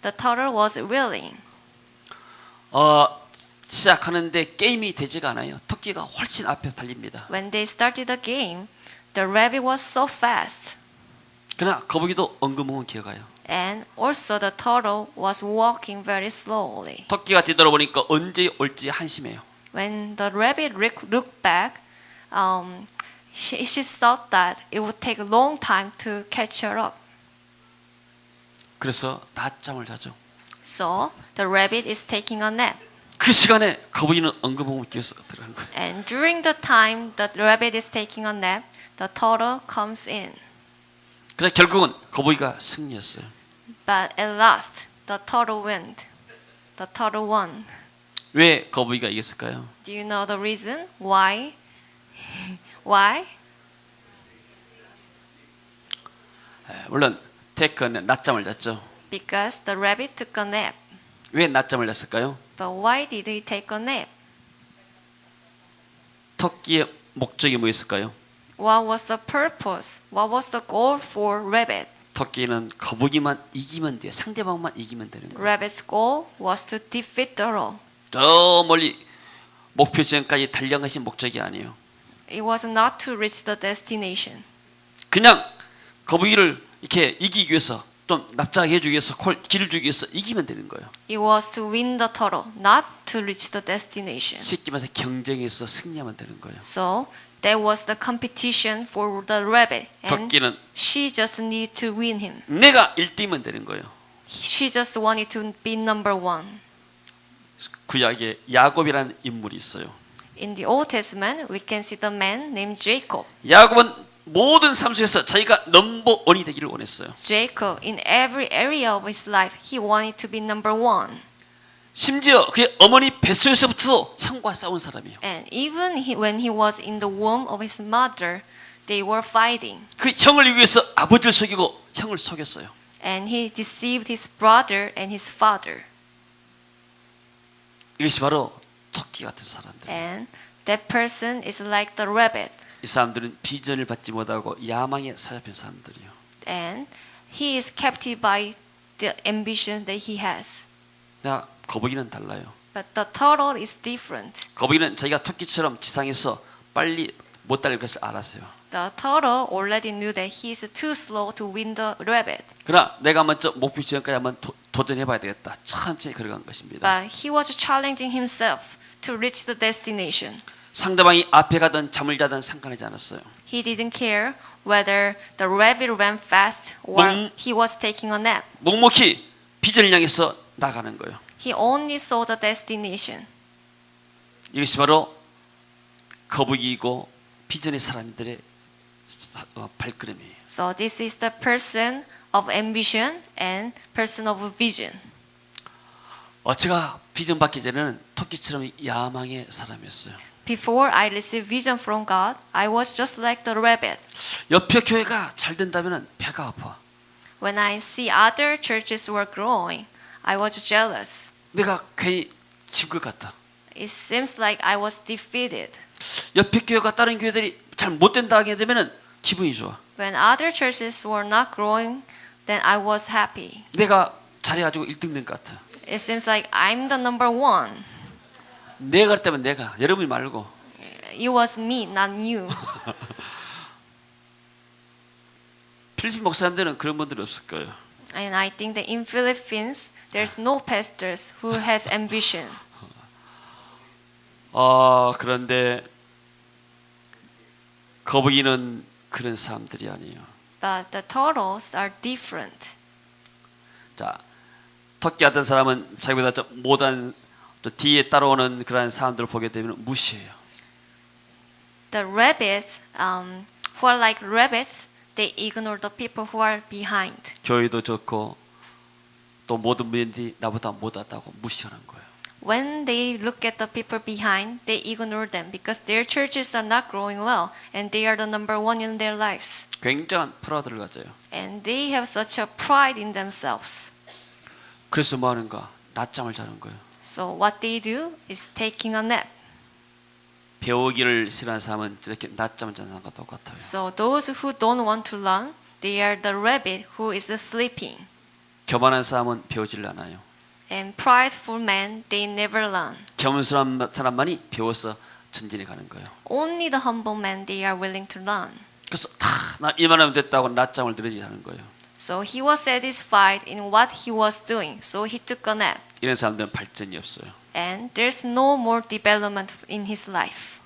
the turtle was willing. 시작하는데 게임이 되지가 않아요. 토끼가 훨씬 앞에 달립니다. When they started the game, the rabbit was so fast, 그러나 거북이도 엉금엉금 기어가요. and also the turtle was walking very slowly. 토끼가 뒤돌아보니까 언제 올지 한심해요. When the rabbit looked back, she thought that it would take a long time to catch her up. 그래서 낮잠을 자죠. So the rabbit is taking a nap. 그 시간에 거북이는 엉금엉금 기어서 들어간 거예요. And during the time that the rabbit is taking a nap, the turtle comes in. 그래서 결국은 거북이가 승리했어요. But at last, the turtle won. The turtle won. 왜 거북이가 이겼을까요? Do you know the reason why? Why? 물론 테크는 낮잠을 잤죠. Because the rabbit took a nap. 왜 낮잠을 잤을까요? But why did he take a nap? 토끼의 목적이 뭐였을까요? What was the purpose? What was the goal for rabbit? 토끼는 거북이만 이기면 돼요. 상대방만 이기면 되는 거예요. Rabbit's goal was to defeat turtle. 저 멀리 목표 지점까지 달려간 것이 목적이 아니에요. It was not to reach the destination. 그냥 거북이를 이렇게 이기기 위해서 좀 납작하게 해주기 위해서 길을 주기 위해서 이기면 되는 거예요. It was to win the turtle, not to reach the destination. 쉽게 말해서 경쟁에서 승리하면 되는 거예요. So that was the competition for the rabbit, and 토끼는 she just needed to win him. 내가 1등이면 되는 거예요. She just wanted to be number one. 구약에 야곱이라는 인물이 있어요. In the Old Testament, we can see the man named Jacob. 야곱은 모든 삶 속에서 자기가 넘버 원이 되기를 원했어요. Jacob, in every area of his life, he wanted to be number one. 심지어 그의 어머니 뱃속에서부터 형과 싸운 사람이에요. And even when he was in the womb of his mother, they were fighting. 그 형을 위해서 아버지를 속이고 형을 속였어요. And he deceived his brother and his father. 이것이 바로 토끼 같은 사람들. And that person is like the rabbit. 이 사람들은 비전을 받지 못하고 야망에 사로잡힌 사람들이요. and he is captive by the ambition that he has. 나 거북이는 달라요. But the turtle is different. 거북이는 자기가 토끼처럼 지상에서 빨리 못 달릴 것을 알았어요. The turtle already knew that he is too slow to win the rabbit. 그러나 내가 먼저 목표 지점까지 한번 도전해봐야 되겠다. 천천히 걸어간 것입니다. But he was challenging himself to reach the destination. 상대방이 앞에 가든 잠을 자든 상관하지 않았어요. He didn't care whether the rabbit ran fast or he was taking a nap. 묵묵히 비전을 향해서 나가는 거예요. He only saw the destination. 이것이 바로 거북이이고 비전의 사람들의 발걸음이에요. So this is the person of ambition and person of vision. 제가 비전 받기 전에는 토끼처럼 야망의 사람이었어요. Before I received vision from God, I was just like the rabbit. 옆에 교회가 잘 된다면 배가 아파. When I see other churches were growing, I was jealous. 내가 괜히 진 것 같아. It seems like I was defeated. 옆에 교회가 다른 교회들이 잘 못 된다 하게 되면 기분이 좋아. When other churches were not growing, then I was happy. 내가 잘해가지고 1등 된 것 같아. It seems like I'm the number one. 내가 그랬다면 내가, 여러분이 말고. It was me, not you. 필리핀 목사님들은 그런 분들이 없을 거예요. And I think that in Philippines, there's no pastors who has ambition. 그런데 거북이는 그런 사람들이 아니에요. But the turtles are different. 자, 토끼 같은 사람은 자기보다 좀 못한 또 뒤에 따라오는 그런 사람들을 보게 되면 무시해요. The rabbits, who are like rabbits, they ignore the people who are behind. 교회도 좋고 또 모든 분들이 나보다 못하다고 무시하는 거예요. When they look at the people behind, they ignore them because their churches are not growing well and they are the number one in their lives. 굉장한 프라드를 가져요. And they have such a pride in themselves. 그래서 뭐 하는가? 낮잠을 자는 거예요. So what they do is taking a nap. 배우기를 싫어하는 사람은 이렇게 낮잠을 자는 사람과 똑같아요. So those who don't want to learn, they are the rabbit who is sleeping. 교만한 사람은 배우지를 않아요. And prideful men, they never learn. 겸손한 사람만이 배워서 전진해 가는 거예요. Only the humble men, they are willing to learn. 그래서 나 이만하면 됐다고 낮잠을 늘어지 하는 거예요. So he was satisfied in what he was doing, so he took a nap. 이런 사람들은 발전이 없어요. And there's no more development in his life.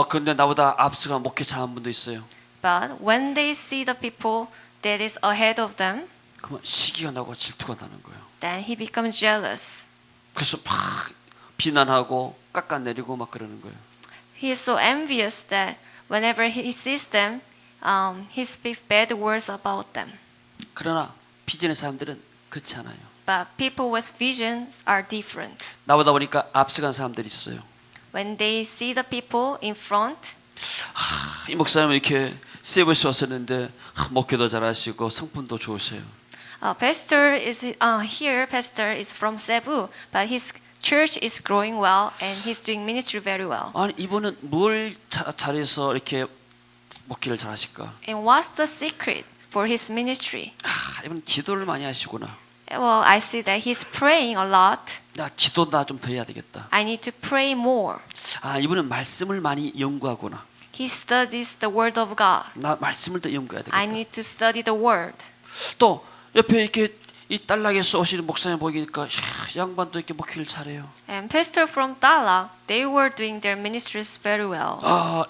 그런데 나보다 앞서가 목회 잘하는 분도 있어요. But when they see the people that is ahead of them, 그러면 시기가 나고 질투가 나는 거예요. then he becomes jealous. 그래서 막 비난하고 깎아내리고 막 그러는 거예요. He is so envious that whenever he sees them, he speaks bad words about them. 그러나 비전의 사람들은 그렇지 않아요. But people with visions are different. 나보다 보니까 앞서간 사람들이 있어요. When they see the people in front, 이 목사님은 이렇게 세부에서 왔었는데 목회도 잘하시고 성품도 좋으세요. pastor is here. Pastor is from Cebu, but his church is growing well and he's doing ministry very well. 아니 이분은 뭘 잘해서 이렇게 목회를 잘하실까? And what's the secret for his ministry? 이분 기도를 많이 하시구나. Well, I see that he's praying a lot. 나 기도 나 좀 더 해야 되겠다. I need to pray more. 이분은 말씀을 많이 연구하구나. He studies the word of God. 나 말씀을 더 연구해야 되겠다. I need to study the word. 또 옆에 이렇게 이 딸락에서 오시는 목사님 보니까 양반도 이렇게 목회를 잘해요. And pastor from Talak, they were doing their ministries very well.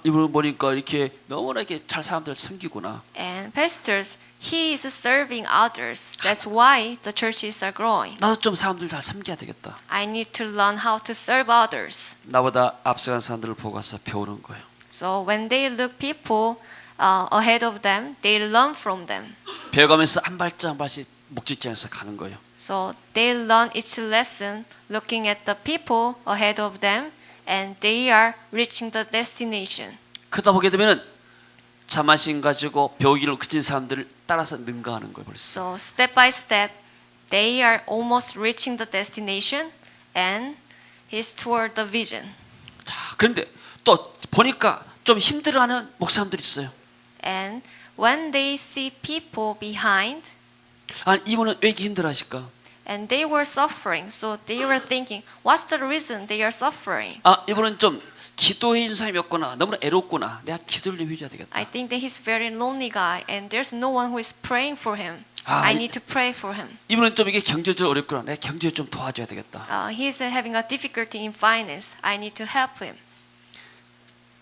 이분을 보니까 이렇게 너무나 이렇게 잘 사람들 섬기구나. And pastors, he is serving others. That's why the churches are growing. 나도 좀 사람들 잘 섬겨야 되겠다. I need to learn how to serve others. 나보다 앞서간 사람들을 보고 와서 배우는 거예요. So when they look people ahead of them, they learn from them. 배워가면서 한 발짝 한 발씩 목직장에서 가는 거예요. So they learn each lesson looking at the people ahead of them and they are reaching the destination. 그러다 보게 되면은 자만심 가지고 배우기를 그친 사람들을 따라서 능가하는 거예요. 벌써. So step by step, they are almost reaching the destination and he's toward the vision. 그런데 또 보니까 좀 힘들어하는 목사님들이 있어요. And when they see people behind, 아, 이분은 왜 이렇게 힘들어하실까? and they were suffering, so they were thinking, what's the reason they are suffering? 아, 이분은 좀 기도해 준 사람이 없구나. 너무나 애롭구나. 내가 기도를 좀 해줘야 되겠다. I think that he's a very lonely guy, and there's no one who is praying for him. 아, I need to pray for him. 이분은 좀 이게 경제적으로 어렵구나. 내가 경제를 좀 도와줘야 되겠다. He's having a difficulty in finance. I need to help him.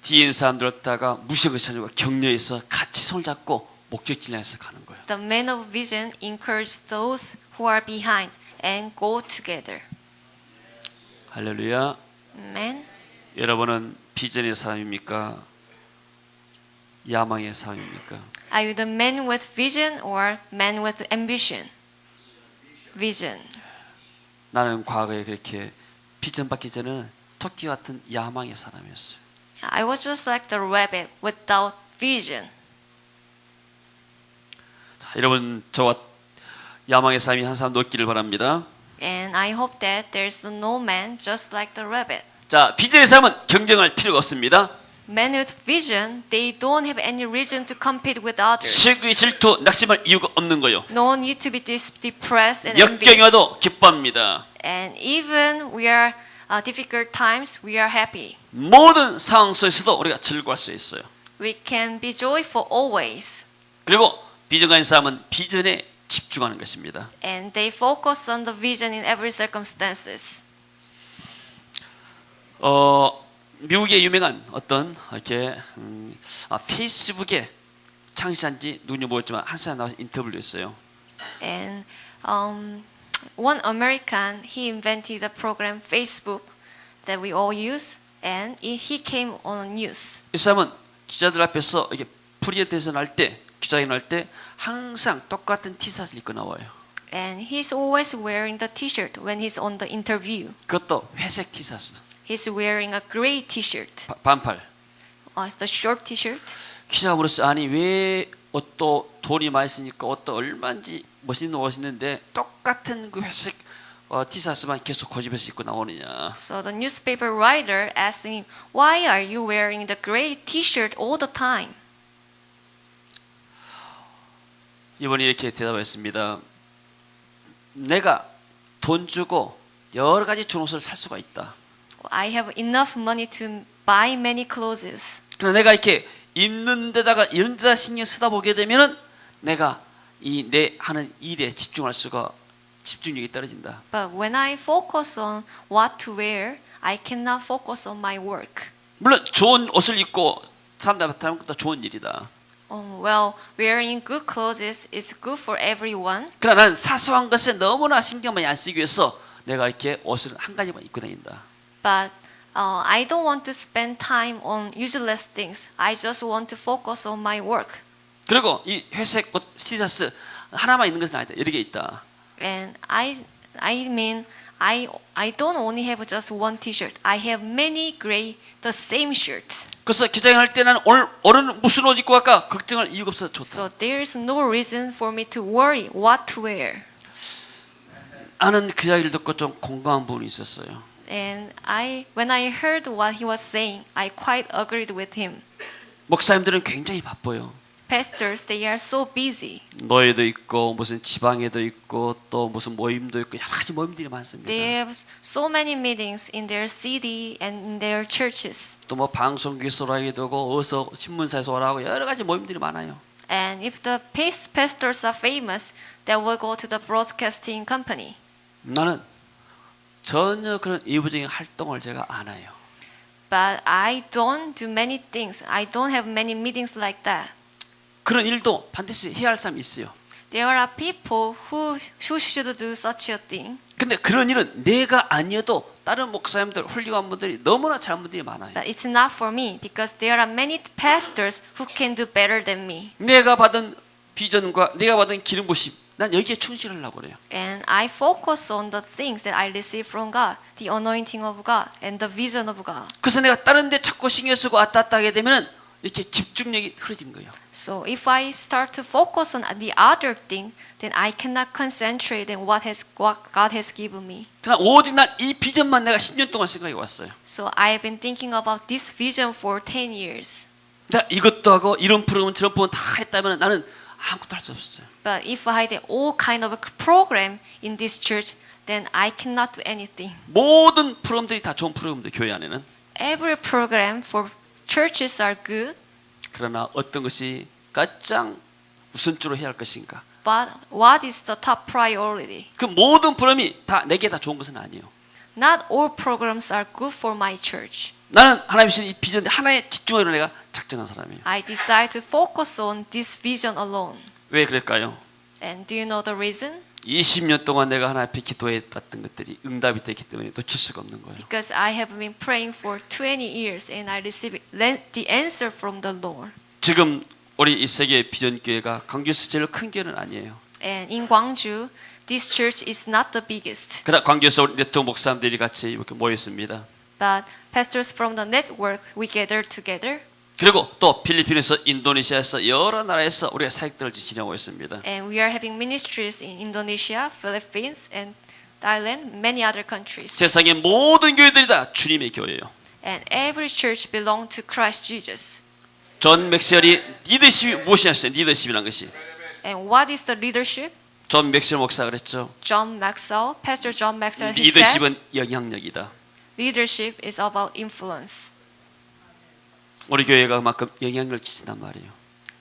뒤에 있는 사람들 갖다가 무시하지 않고 격려해서 같이 손을 잡고 목적지를 향해서 가는 거예요. The man of vision encouraged those who are behind and go together. 할렐루야. Amen. 여러분은 비전의 사람입니까? 야망의 사람입니까? Are you the man with vision or man with ambition? Vision. 나는 과거에 그렇게 비전 받기 전에는 토끼 같은 야망의 사람이었어요. I was just like the rabbit without vision. 자, 여러분 저와 야망의 사람이 한 사람 놓기를 바랍니다. And I hope that there's no man just like the rabbit. 자, 비전의 사람은 경쟁할 필요가 없습니다. Men with vision, they don't have any reason to compete with others. 실귀 질투 낙심할 이유가 없는 거요. No need to be depressed and envious. 역경이 와도 기뻐합니다. And even we are difficult times, we are happy. 모든 상황 속에서도 우리가 즐거워할 수 있어요. We can be joyful always. 그리고 비전 가진 사람은 비전에 집중하는 것입니다. And they focus on the vision in every circumstances. 미국의 유명한 어떤 이렇게 페이스북에 창시한지 누군지 모르겠지만 한 사람 나와서 인터뷰를 했어요. And one American, he invented the program Facebook that we all use, and he came on news. 이 사람은 기자들 앞에서 이렇게 프리젠테이션 할 때, 기자회견 할 때 항상 똑같은 티셔츠를 입고 나와요. And he's always wearing the T-shirt when he's on the interview. 그것도 회색 티셔츠, He's wearing a gray T-shirt, 반팔. the short T-shirt. 기자가 물었어요. 아니 왜 옷도 돈이 많이 쓰니까 옷도 얼마인지 멋있는 옷인데 똑같은 그 회색 티셔츠만 계속 고집해서 입고 나오느냐. So the newspaper writer asked him, "Why are you wearing the gray T-shirt all the time?" 이분이 이렇게 대답했습니다. 내가 돈 주고 여러 가지 좋은 옷을 살 수가 있다. I have enough money to buy many clothes. 그러나 내가 이렇게 입는 데다가 이런 데다 신경 쓰다 보게 되면은 내가 이 내 하는 일에 집중력이 떨어진다. But when I focus on what to wear, I cannot focus on my work. 물론 좋은 옷을 입고 사람들 앞에 하는 것도 좋은 일이다. Well, wearing good clothes is good for everyone. 그러나 나는 사소한 것에 너무나 신경 많이 안 쓰기 위해서 내가 이렇게 옷을 한 가지만 입고 다닌다. But I don't want to spend time on useless things. I just want to focus on my work. 그리고 이 회색 옷 티셔츠 하나만 있는 것은 아니다. 여러 개 있다. And I mean, I don't only have just one T-shirt. I have many gray, the same shirts. 그래서 기자회견할 때 나는 오늘 무슨 옷 입고 갈까 걱정할 이유가 없어서 좋다. So there is no reason for me to worry what to wear. 나는 그 이야기를 듣고 좀 공감한 부분이 있었어요. And when I heard what he was saying, I quite agreed with him. 목사님들은 굉장히 바빠요. Pastors, they are so busy. 노예도 있고 무슨 지방에도 있고 또 무슨 모임도 있고 여러 가지 모임들이 많습니다. They have so many meetings in their city and in their churches. 또 뭐 방송국에서 오라기도 하고 어서 신문사에서 오라고 여러 가지 모임들이 많아요. And if the pastors are famous, they will go to the broadcasting company. 나는 전혀 그런 이부적인 활동을 제가 안 해요. But I don't do many things. I don't have many meetings like that. 그런 일도 반드시 해야 할 사람이 있어요. There are people who should do such a thing. 근데 그런 일은 내가 아니어도 다른 목사님들, 훌륭한 분들이 너무나 잘하는 분들이 많아요. But it's not for me because there are many pastors who can do better than me. 내가 받은 비전과 내가 받은 기름 부심, 난 여기에 충실하려고 그래요. And I focus on the things that I receive from God, the anointing of God and the vision of God. 그래서 내가 다른 데 자꾸 신경 쓰고 왔다 갔다 하게 되면은 이렇게 집중력이 흐려지는 거예요. So if I start to focus on the other thing, then I cannot concentrate on what God has given me. 그러나 오직 난 이 비전만 내가 10년 동안 생각해 왔어요. So I have been thinking about this vision for 10 years. 자, 이것도 하고 이런 프로그램 저런 프로그램 다 했다면 나는 아무것도 할 수 없었어요. But if I had all kind of program in this church, then I cannot do anything. 모든 프로그램들이 다 좋은 프로그램들 교회 안에는. Every program for churches are good, 그러나 어떤 것이 가장 우선적으로 해야 할 것인가? but what is the top priority? 그 모든 프로그램이 다 내게 다 좋은 것은 아니에요. Not all programs are good for my church. 나는 하나님 주신 이 비전 하나에 집중하려 내가 작정한 사람이에요. I decide to focus on this vision alone. 왜 그럴까요? And do you know the reason? 20년 동안 내가 하나님 앞에 기도했던 것들이 응답이 됐기 때문에 놓칠 수가 없는 거예요. Because I have been praying for 20 years and I received the answer from the Lord. 지금 우리 이 세계 비전 교회가 광주에서 제일 큰 교회는 아니에요. And in Gwangju, this church is not the biggest. 그러나 광주에서 우리 네트워크 목사님들이 같이 이렇게 모였습니다. But pastors from the network, we gathered together. 그리고 또 필리핀에서 인도네시아에서 여러 나라에서 우리가 사역들을 진행하고 있습니다. And we are having ministries in Indonesia, Philippines, and Thailand, many other countries. 세상의 모든 교회들이 다 주님의 교회예요. And every church belongs to Christ Jesus. 존 맥스웰이 리더십이 무엇이냐어요. 리더십이라는 것이. And what is the leadership? 존 맥스웰 목사가 그랬죠. John Maxwell, Pastor John Maxwell, he said, 리더십은 영향력이다. leadership is about influence. 우리 교회가 그만큼 영향력을 끼친단 말이에요.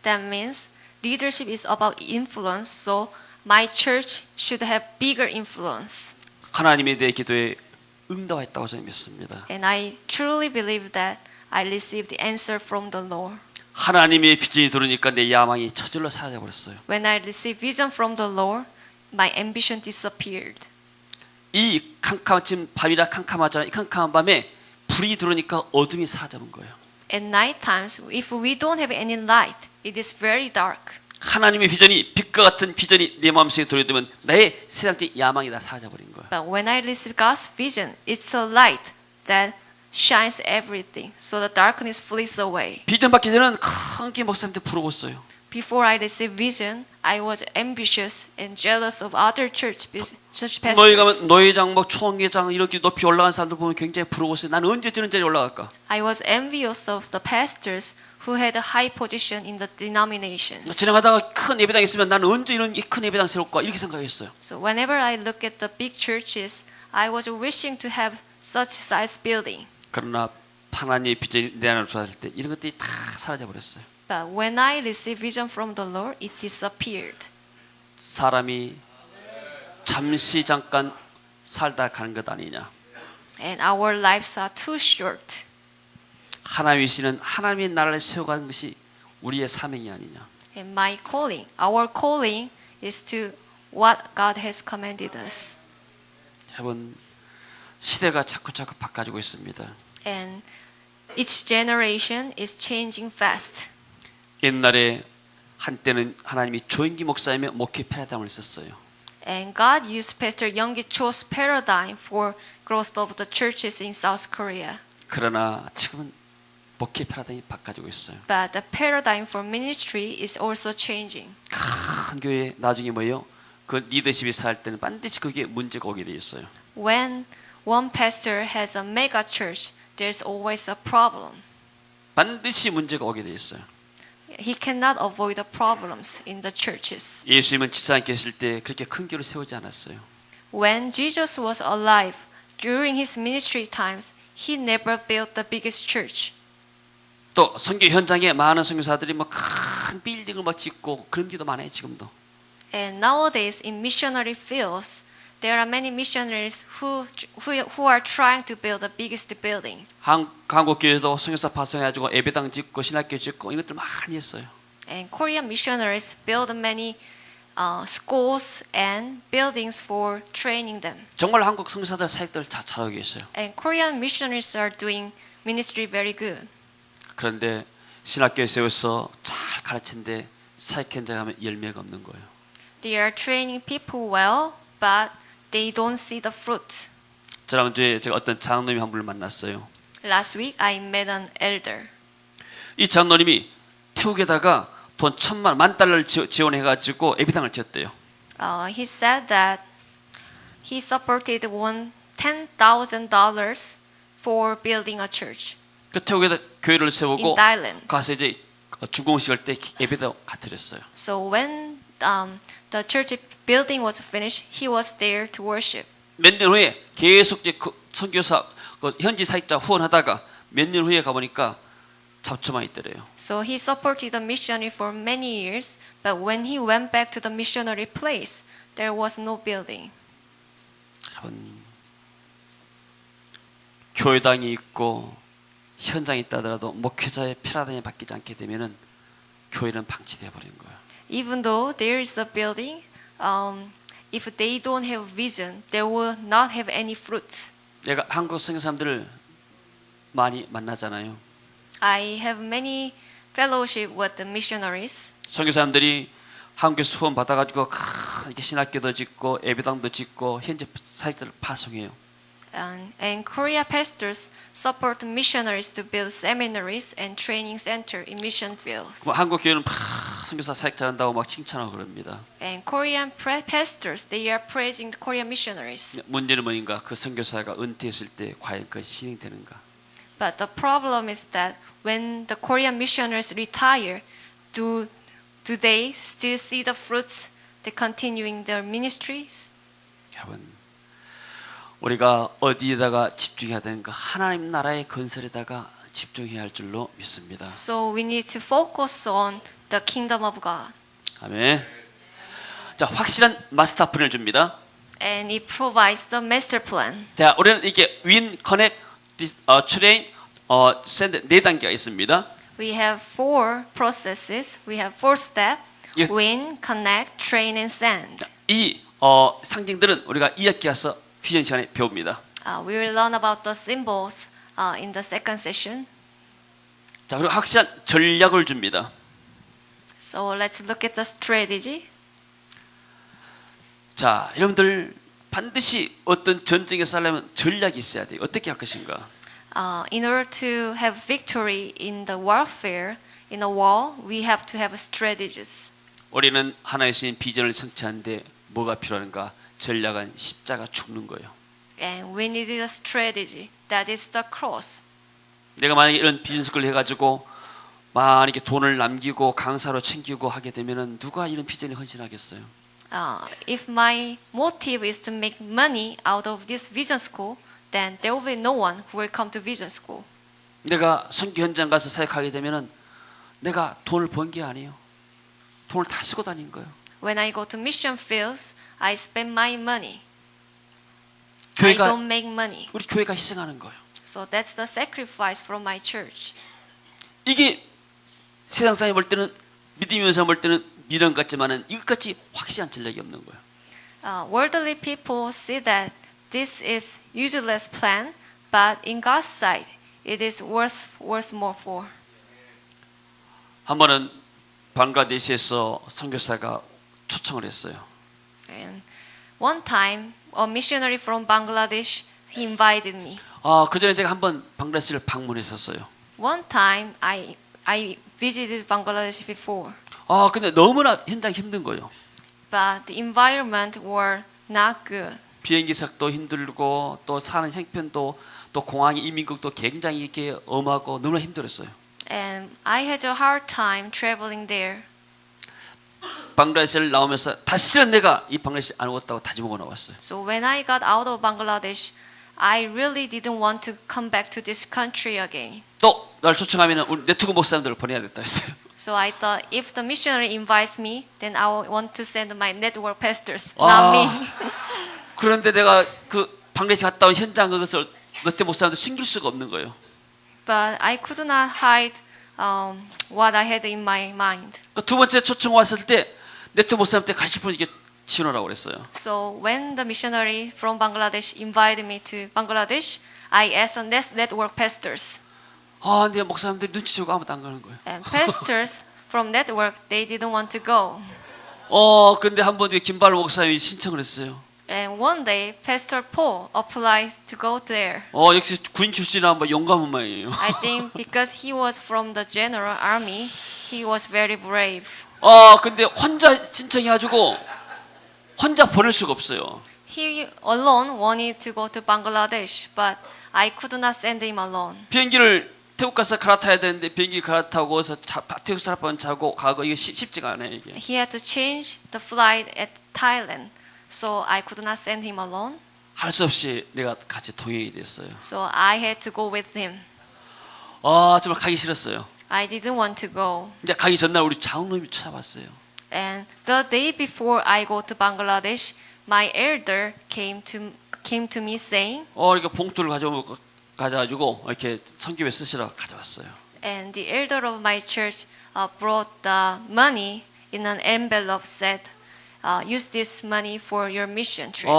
That means leadership is about influence, so my church should have bigger influence. 하나님의 내 기도에 응답했다고 저는 믿습니다. And I truly believe that I received the answer from the Lord. 하나님의 비전이 들으니까 내 야망이 저절로 사라져 버렸어요. When I received vision from the Lord, my ambition disappeared. 이 캄캄한 지금 밤이라 캄캄하잖아요. 이 캄캄한 밤에 불이 들어오니까 어둠이 사라져버린 거예요. At night times, if we don't have any light, it is very dark. 하나님의 비전이 빛과 같은 비전이 내 마음속에 들어오면 나의 세상적 야망이 다 사라져버린 거예요. But when I receive God's vision, it's a light that shines everything, so the darkness flees away. 비전 받기 전에는 큰 목사님한테 물어봤어요. Before I received vision, I was ambitious and jealous of other church 너희 가면 pastors. 노회장, 뭐 총회장 이렇게 높이 올라간 사람들 보면 굉장히 부러웠어요. 나는 언제 저런 자리에 올라갈까? I was envious of the pastors who had a high position in the denominations. 진행하다가 큰 예배당 있으면 나는 언제 이런 큰 예배당 세울까? 이렇게 생각했어요. So whenever I look at the big churches, I was wishing to have such size building. 그러나 하나님의 비전이 내 안으로 들어왔을 때 이런 것들이 다 사라져 버렸어요. But when I received vision from the Lord, it disappeared. 사람이 잠시 잠깐 살다 가는 것 아니냐. And our lives are too short. 하나님이시는 하나님의 나라를 세워가는 것이 우리의 사명이 아니냐. And my calling, our calling is to what God has commanded us. 여러분 시대가 자꾸 바꿔지고 있습니다. And each generation is changing fast. 옛날에 한때는 하나님이 조인기 목사님의 목회 패러다임을 썼어요. And God used Pastor Youngi Cho's paradigm for growth of the churches in South Korea. 그러나 지금은 목회 패러다임이 바꿔지고 있어요. But the paradigm for ministry is also changing. 큰 교회 나중에 뭐예요? 그 리더십이 살 때는 반드시 그게 문제가 오게 돼 있어요. When one pastor has a mega church, there's always a problem. 반드시 문제가 오게 돼 있어요. He cannot avoid the problems in the churches. 예수님은 지상에 계실 때 그렇게 큰 교회를 세우지 않았어요. When Jesus was alive, during his ministry times, he never built the biggest church. 또 선교 현장에 많은 선교사들이 뭐 큰 빌딩을 막 짓고 그런 데도 많아요 지금도. And nowadays in missionary fields, there are many missionaries who are trying to build the biggest building. 한국 교회도 선교사 파송해가지고 예배당 짓고 신학교 짓고 이것들 많이 했어요. And Korean missionaries build many schools and buildings for training them. 정말 한국 선교사들 사역들 다 잘하고 계세요. And Korean missionaries are doing ministry very good. 그런데 신학교에 세워서 잘 가르치는데 사역 현장 가면 열매가 없는 거예요. They are training people well, but they don't see the fruit. 지난주에 제가 어떤 장로님 한 분을 만났어요. Last week I met an elder. 이 장로님이 태국에다가 돈 1,000만 지원해가지고 예배당을 지었대요. He said that he supported $10,000 for building a church. 그 태국에다 교회를 세우고 in Thailand. 가서 이제 주공식할 때 예배도 드렸어요. So when the church building was finished, he was there to worship. 몇 년 후에 계속 이제 그 선교사 그 현지 사역자 후원하다가 몇 년 후에 가보니까 잡초만 있더래요. So he supported the missionary for many years, but when he went back to the missionary place, there was no building. 여러분, 교회당이 있고 현장이 있다 하더라도 목회자의 피라단이 바뀌지 않게 되면은 교회는 방치되어 버리는 거예요. Even though there is a building, if they don't have vision, they will not have any fruit. 내가 한국 선교 사람들을 많이 만나잖아요. I have many fellowship with the missionaries. 선교 사람들이 한국에서 후원 받아가지고 이렇게 신학교도 짓고 예배당도 짓고 현재 사역자를 파송해요. And Korea pastors support missionaries to build seminaries and training center in mission fields. 한국 교회는 선교사 사역 잘한다고 막 칭찬하고 그럽니다. And Korean pastors, they are praising the Korean missionaries. 문제는 뭐인가? 그 선교사가 은퇴했을 때 과연 그 진행되는가? But the problem is that when the Korean missionaries retire, do they still see the fruits? They continuing their ministries? 여러분, 우리가 어디에다가 집중해야 되는가? 하나님 나라의 건설에다가 집중해야 할 줄로 믿습니다. So we need to focus on the kingdom of God. 아멘. 자, 확실한 마스터 플랜을 줍니다. And it provides the master plan. 자, 우리는 이게 win, connect, train, send 네 단계가 있습니다. We have 4 processes. We have 4 steps. Yes. Win, connect, train, and send. 이 상징들은 우리가 2학기 가서 비전 시간에 배웁니다. We will learn about the symbols in the second session. 자, 그리고 확실한 전략을 줍니다. So let's look at the strategy. 자, 여러분들 반드시 어떤 전쟁에 싸려면 전략이 있어야 돼요. 어떻게 할 것인가? In order to have victory in the warfare, in a war, we have to have strategies. 우리는 하나의 신 비전을 성취하는데 뭐가 필요한가? 전략은 십자가 죽는 거예요. And we need a strategy. That is the cross. 내가 만약에 이런 비즈니스를 해가지고 만약에 돈을 남기고 강사로 챙기고 하게 되면은 누가 이런 비전에 헌신하겠어요? If my motive is to make money out of this vision school, then there will be no one who will come to vision school. 내가 선교 현장 가서 사역하게 되면은 내가 돈을 번 게 아니에요. 돈을 다 쓰고 다닌 거예요. When I go to mission fields, I spend my money. I 교회가 don't make money. 우리 교회가 희생하는 거예요. So that's the sacrifice from my church. 이게 세상 사람이 볼 때는 믿으면서 볼 때는 미련 같지만은 이것까지 확실한 전략이 없는 거예요. Worldly people see that this is useless plan, but in God's sight, it is worth more for. 한 번은 방글라데시에서 선교사가 초청을 했어요. And one time, a missionary from Bangladesh he invited me. 그 전에 제가 한번 방글라데시를 방문했었어요. One time, I visited Bangladesh before, 근데 너무나 현장이 힘든 거예요. but the environment were not good. 비행기석도 힘들고 또 사는 형편도 또 공항의 이민국도 굉장히 이렇게 엄하고 너무나 힘들었어요. And I had a hard time traveling there. 방글라데시를 나오면서 다시는 내가 이 방글라데시 안 오겠다고 다짐하고 나왔어요. So when I got out of Bangladesh, I really didn't want to come back to this country again. 또 날 초청하면 우리 네트워크 목사님들을 보내야겠다 했어요. So I thought if the missionary invites me, then I want to send my network pastors, not me. 그런데 내가 그 방글라데시 갔다 온 현장 그것을 네트워크 목사님들 숨길 수가 없는 거예요. But I could not hide what I had in my mind. 두 번째 초청 왔을 때 네트워크 목사님한테 가실 분 이게 지원하라고 그랬어요. So when the missionary from Bangladesh invited me to Bangladesh, I asked the network pastors. 근데 목사님들이 눈치 주고 아무도 안 가는 거예요. And pastors from network, they didn't want to go. 근데 한 번 김발 목사님이 신청을 했어요. And one day, Pastor Paul applied to go there. 역시 군 출신이라 뭐 용감한 모양이에요. I think because he was from the general army, he was very brave. 근데 혼자 신청해가지고 혼자 보낼 수가 없어요. He alone wanted to go to Bangladesh, but I could not send him alone. 비행기를 태국 가서 갈아타야 되는데 비행기 갈아타고서 태국 사람 자고 가고 이게 쉽지가 않아요 이게. He had to change the flight at Thailand, so I could not send him alone. 할 수 없이 내가 같이 동행이 됐어요. So I had to go with him. 정말 가기 싫었어요. I didn't want to go. 이제 가기 전날 우리 장로님이 찾아왔어요. And the day before I go to Bangladesh, my elder came to me saying, 이렇게 봉투를 가져가지고 이렇게 선교에 쓰시라 가져왔어요. and the elder of my church brought the money in an envelope, said, use this money for your mission trip.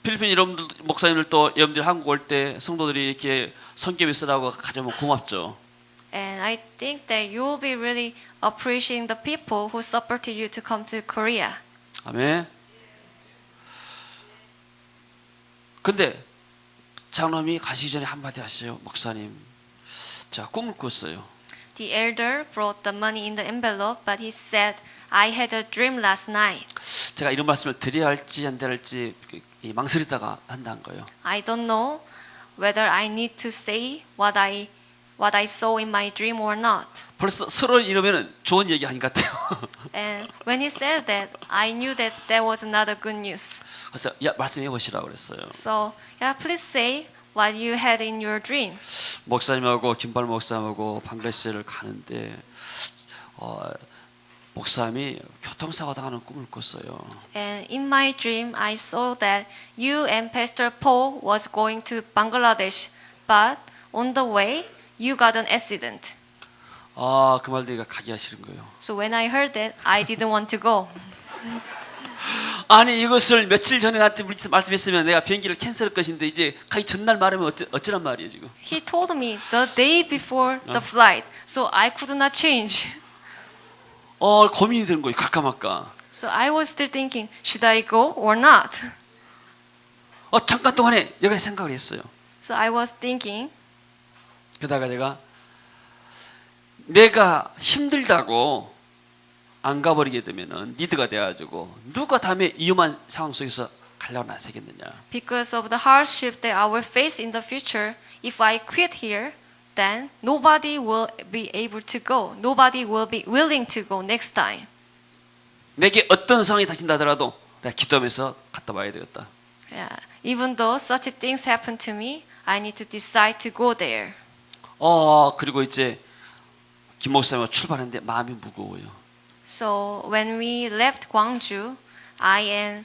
필리핀 여러분들 목사님들 또 여러분들 한국 올 때 성도들이 이렇게 선교에 쓰라고 가져오면 고맙죠. And I think that you will be really appreciating the people who supported you to come to Korea. 아멘. 근데 장로님이 가시기 전에 한마디 하세요. 목사님, 제가 꿈을 꿨어요. The elder brought the money in the envelope, but he said, I had a dream last night. 제가 이런 말씀을 드려야 할지 안 드려야 할지 망설이다가 한다는 거예요. I don't know whether I need to say what I saw in my dream or not. 벌써 서로 이러면은 좋은 얘기 아닌 것 같아요. And when he said that, I knew that that was not a good news. 그래서 말씀해 보시라고 그랬어요. So, yeah, please say what you had in your dream. 목사님하고 김발 목사님하고 방글라데시를 가는데 목사님이 교통사고 당하는 꿈을 꿨어요. And in my dream, I saw that you and Pastor Paul was going to Bangladesh, but on the way, you got an accident. 그 말 내가 가기가 싫은 거예요. So when I heard that, I didn't want to go. 아니 이것을 며칠 전에 나한테 말씀했으면 내가 비행기를 캔슬할 것인데 이제 가기 전날 말하면 어쩌란 말이에요 지금. He told me the day before the flight, so I could not change. 고민이 되는 거예요. 갈까 말까. So I was still thinking, should I go or not? 잠깐 동안에 여러 가지 생각을 했어요. So I was thinking, 그러다가 내가 힘들다고 안 가버리게 되면은 리드가 돼가지고 누가 다음에 위험한 상황 속에서 가려고 나서겠느냐. because of the hardship that I will face in the future, if I quit here, then nobody will be able to go. Nobody will be willing to go next time. 내게 어떤 상황이 닥친다 하더라도 내가 기도하면서 갔다 와야 되겠다. Yeah. Even though such things happen to me, I need to decide to go there. 그리고 이제 김 목사님과 출발했는데 마음이 무거워요. So when we left Gwangju, I and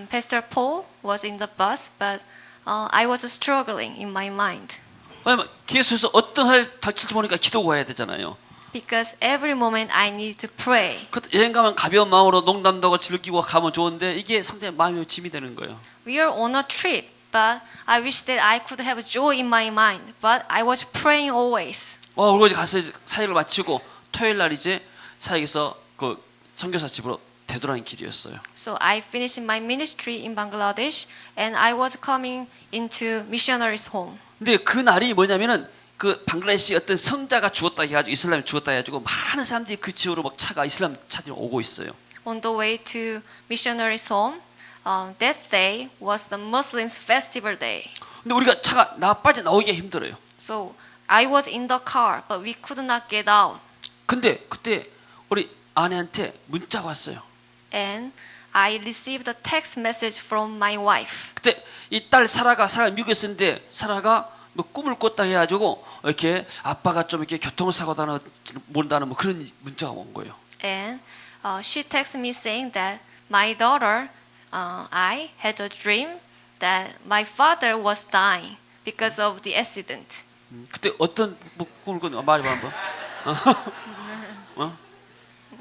Pastor Paul was in the bus, but I was struggling in my mind. 왜냐면 계속해서 어떤 할 닥칠지 모르니까 기도가 해야 되잖아요. Because every moment I need to pray. 여행 가면 가벼운 마음으로 농담도 하고 즐기고 가면 좋은데 이게 상당히 마음이 짐이 되는 거예요. We are on a trip, but I wish that I could have joy in my mind. But I was praying always. 그리고 이제 가서 사역을 마치고 토요일 날 이제 사역에서 그 선교사 집으로 되돌아가는 길이었어요. So I finished my ministry in Bangladesh, and I was coming into missionaries' home. 근데 그 날이 뭐냐면은 그 방글라데시 어떤 성자가 죽었다 해가지고 이슬람이 죽었다 해가지고 많은 사람들이 그 지역으로 막 차가 이슬람 차들이 오고 있어요. On the way to missionaries' home, that day was the Muslims' festival day. 근데 우리가 차가 빠져나오기가 힘들어요. So I was in the car, but we could not get out. 근데 그때 우리 아내한테 문자가 왔어요. And I received a text message from my wife. 그때 이 딸 사라가 미국에 있었는데 사라가 뭐 꿈을 꿨다 해가지고 이렇게 아빠가 좀 이렇게 교통사고 모른다는 뭐 그런 문자가 온 거예요. And she texted me saying that my daughter, I had a dream that my father was dying because of the accident. 그때 어떤 꿈을 꿨나 말해봐 한번.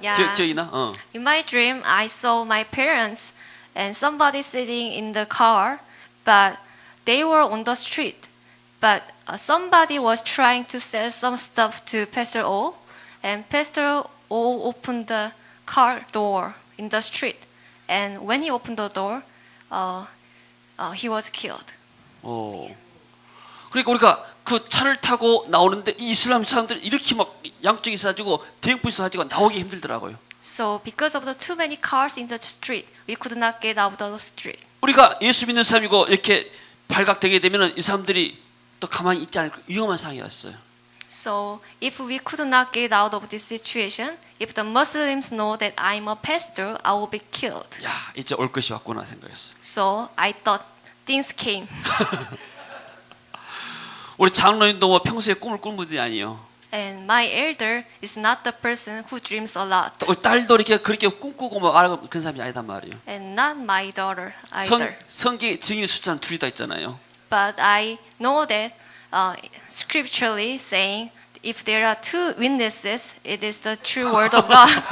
Yeah. 기억이나? In my dream, I saw my parents and somebody sitting in the car, but they were on the street. But somebody was trying to sell some stuff to Pastor O, and Pastor O opened the car door in the street. And when he opened the door, he was killed. 그러니까 우리가 그 차를 타고 나오는데 이 이슬람 사람들이 이렇게 막 양쪽에 있어가지고 대형부에서 가지고 나오기 힘들더라고요. So because of the too many cars in the street, we could not get out of the street. 우리가 예수 믿는 사람이고 이렇게 발각되게 되면은 이 사람들이 또 가만히 있지 않을 위험한 상황이 왔어요. So if we could not get out of this situation, if the Muslims know that I'm a pastor, I will be killed. 야, 이제 올 것이 왔구나 생각했어요. So I thought things came. 우리 장로님도 뭐 평소에 꿈을 꾸는 분이 아니에요. And my elder is not the person who dreams a lot. 우리 딸도 이렇게 그렇게 꿈꾸고 뭐 말하고 그런 사람이 아니단 말이에요. And not my daughter either. 성경 증인 숫자는 둘이 다 있잖아요. But I know that scripturally saying if there are two witnesses, it is the true word of God.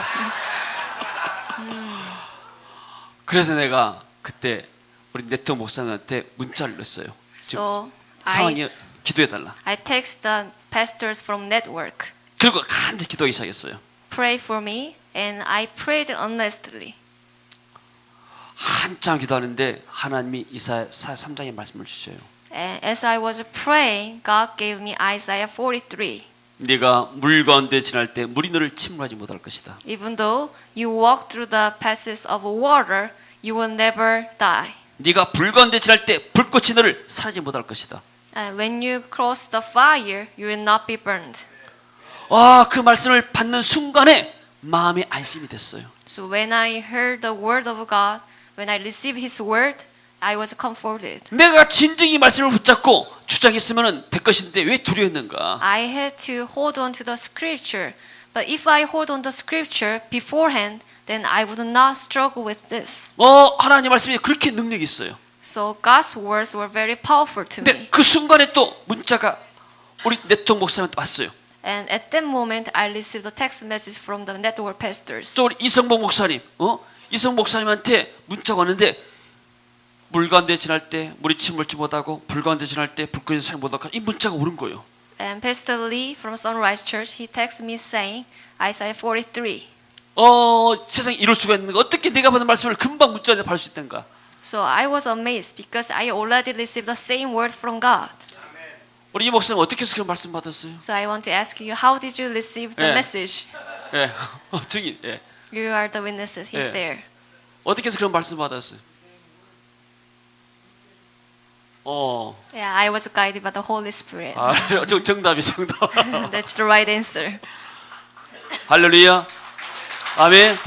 그래서 내가 그때 우리 네트 목사님한테 문자를 넣었어요. So 상황이 기도해달라. I text the pastors from network. 그리고 간절히 기도하기 시작했어요. Pray for me, and I prayed earnestly. 한참 기도하는데 하나님이 이사야 3장의 말씀을 주셔요. And as I was praying, God gave me Isaiah 43. 네가 물 가운데 지날 때 물이 너를 침몰하지 못할 것이다. Even though you walk through the passes of water, you will never die. 네가 불 가운데 지날 때 불꽃이 너를 사라지지 못할 것이다. And when you cross the fire, you will not be burned. 그 말씀을 받는 순간에 마음이 안심이 됐어요. So when I heard the word of God, when I received His word, I was comforted. 내가 진정히 이 말씀을 붙잡고 주장했으면 될 것인데 왜 두려웠는가? I had to hold on to the scripture. But if I hold on the scripture beforehand, then I would not struggle with this. 하나님 말씀이 그렇게 능력이 있어요. So God's words were very powerful to 근데 me. 그 순간에 또 문자가 우리 네트워크 목사님한테 왔어요. And at that moment, I received a text message from the network pastors. 또 우리 이성복 목사님, 이성 목사님한테 문자가 왔는데 물 가운데 지날 때 물이 침몰치 못하고 불 가운데 지날 때 불꽃이 사지 못하고 이 문자가 오는 거예요. And Pastor Lee from Sunrise Church, he texted me saying, Isaiah 43. 세상에 이럴 수가 있는 가 어떻게 내가 받은 말씀을 금방 문자에 받을 수 있던가? So I was amazed because I already received the same word from God. 우리 이 목사님 어떻게 해서 그런 말씀 받았어요? So I want to ask you, how did you receive the 예. message? 예, 증인. 예. You are the witnesses. He's 예. there. 어떻게 해서 그런 말씀 받았어요? Yeah, I was guided by the Holy Spirit. 정답이 정답. That's the right answer. 할렐루야. 아멘.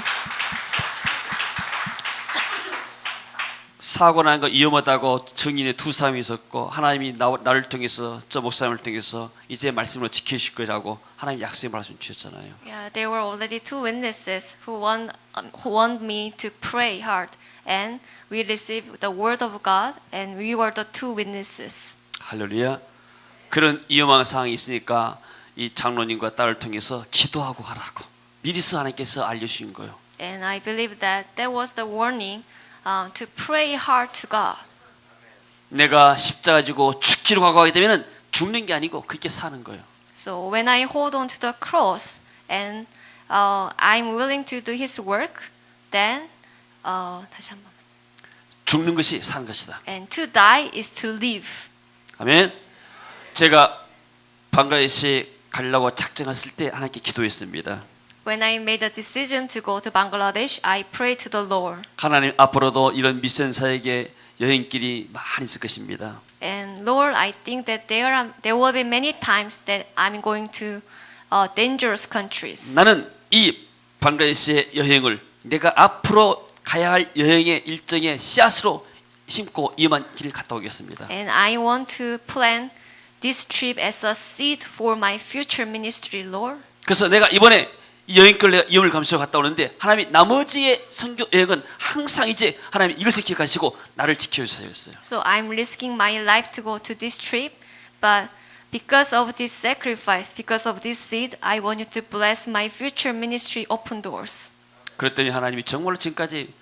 사고 난 거 위험하다고 증인의 두 사람이 있었고 하나님이 나를 통해서 저 목사님을 통해서 이제 말씀으로 지키실 거라고 하나님 약속의 말씀 주셨잖아요. Yeah, there were already two witnesses who want me to pray hard, and we received the word of God, and we were the two witnesses. 할렐루야. 그런 위험한 상황이 있으니까 이 장로님과 딸을 통해서 기도하고 가라고 미리서 하나님께서 알려주신 거예요. And I believe that was the warning to pray hard to God. 내가 십자가 지고 죽기로 각오하게 되면은 죽는 게 아니고 그렇게 사는 거예요. So when I hold on to the cross and I'm willing to do His work, then 다시 한번. 죽는 것이 사는 것이다. And to die is to live. 아멘. 제가 방글라데시에 가려고 작정했을 때 하나님께 기도했습니다. When I made the decision to go to Bangladesh, I prayed to the Lord. 하나님 앞으로도 이런 미션 사역의 여행길이 많이 있을 것입니다. And Lord, I think that there will be many times that I'm going to dangerous countries. 나는 이 방글라데시의 여행을 내가 앞으로 가야 할 여행의 일정의 씨앗으로 심고 위험한 길을 갔다 오겠습니다. And I want to plan this trip as a seed for my future ministry, Lord. 그래서 내가 이번에 이 여행길 내가 위험을 감수하고 갔다 오는데 하나님이 나머지의 선교 여행은 항상 이제 하나님 이것을 기억하시고 나를 지켜주세요 했어요. So I'm risking my life to go to this trip, but because of this sacrifice, because of this seed, I want you to bless my future ministry open doors. 그랬더니 하나님이 정말로 지금까지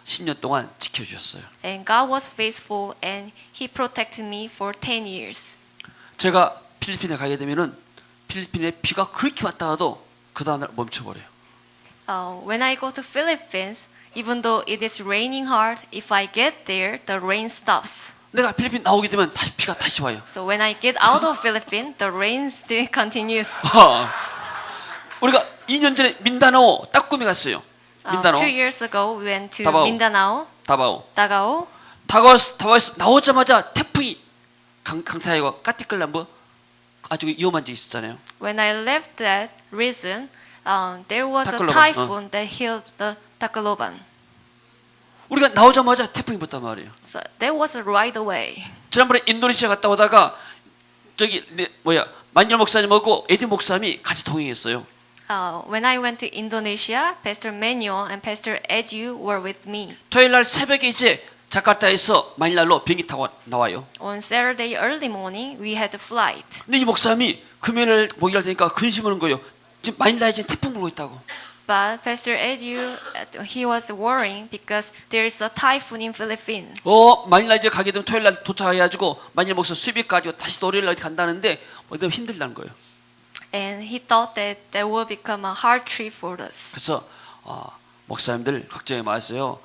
10년 동안 지켜주셨어요. And God was faithful and He protected me for 10 years. 제가 필리핀에 가게 되면은 필리핀에 비가 그렇게 왔다 가도 그 다음날 멈춰버려요. When I go to Philippines, even though it is raining hard, if I get there, the rain stops. 내가 필리핀 나오게 되면 다시 비가 다시 와요. So when I get out of Philippines, the rain still continues. 우리가 2년 전에 민다나오 따꾸미 갔어요. 민다나오 2 years ago, we went to Davao. Mindanao, 다바오. Davao. 다바오에서 나오자마자 태풍이 강타이고 까띠끌라 뭐 아주 위험한 적이 있었잖아요. When I left that region, there was a Tacloban, typhoon that hit the Tacloban. 우리가 나오자마자 태풍이 불었단 말이에요. So that was right away. 지난번에 인도네시아 갔다 오다가 저기 만열 목사님하고 에디 목사님이 같이 동행했어요. When I went to Indonesia, Pastor Manuel and Pastor Edu were with me. 토요일 날 새벽에 이제 자카르타에서 마닐라로 비행기 타고 나와요. On Saturday early morning, we had a flight. 근데 이 목사님이 금요일 목요일 되니까 근심하는 거예요. 지금 마닐라에 지금 태풍 불고 있다고. But Pastor Edu, he was worrying because there is a typhoon in Philippines. 마닐라 이제 가게 되면 토요일 날 도착해가지고 마닐라 목사 수입 가지고 다시 월요일 날 간다는데 너무 힘들다는 거예요. And he thought that that would become a hard trip for us. 그래서 목사님들 걱정이 많았어요.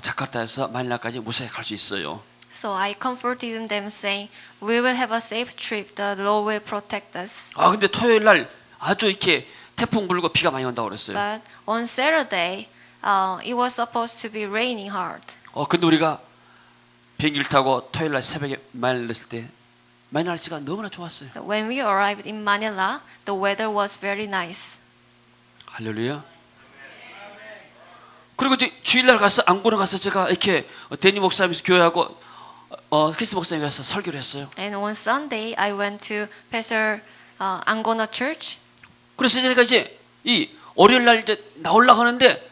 자카르타에서 마닐라까지 무사히 갈 수 있어요. So I comforted them saying, we will have a safe trip. The Lord will protect us. 근데 토요일 날 아주 이렇게 태풍 불고 비가 많이 온다고 그랬어요. But on Saturday, it was supposed to be raining hard. 근데 우리가 비행기를 타고 토요일 날 새벽에 마닐라 했을 때 마닐라 날씨가 너무나 좋았어요. When we arrived in Manila, the weather was very nice. 할렐루야. 그리고 이제 주일날 가서 앙고나 가서 제가 이렇게 데니 목사님 교회하고 크리스 목사님 가서 설교를 했어요. And on Sunday, I went to Pastor Angona Church. 그래서 제가 이제 이 월요일 날 이제 나오려고 하는데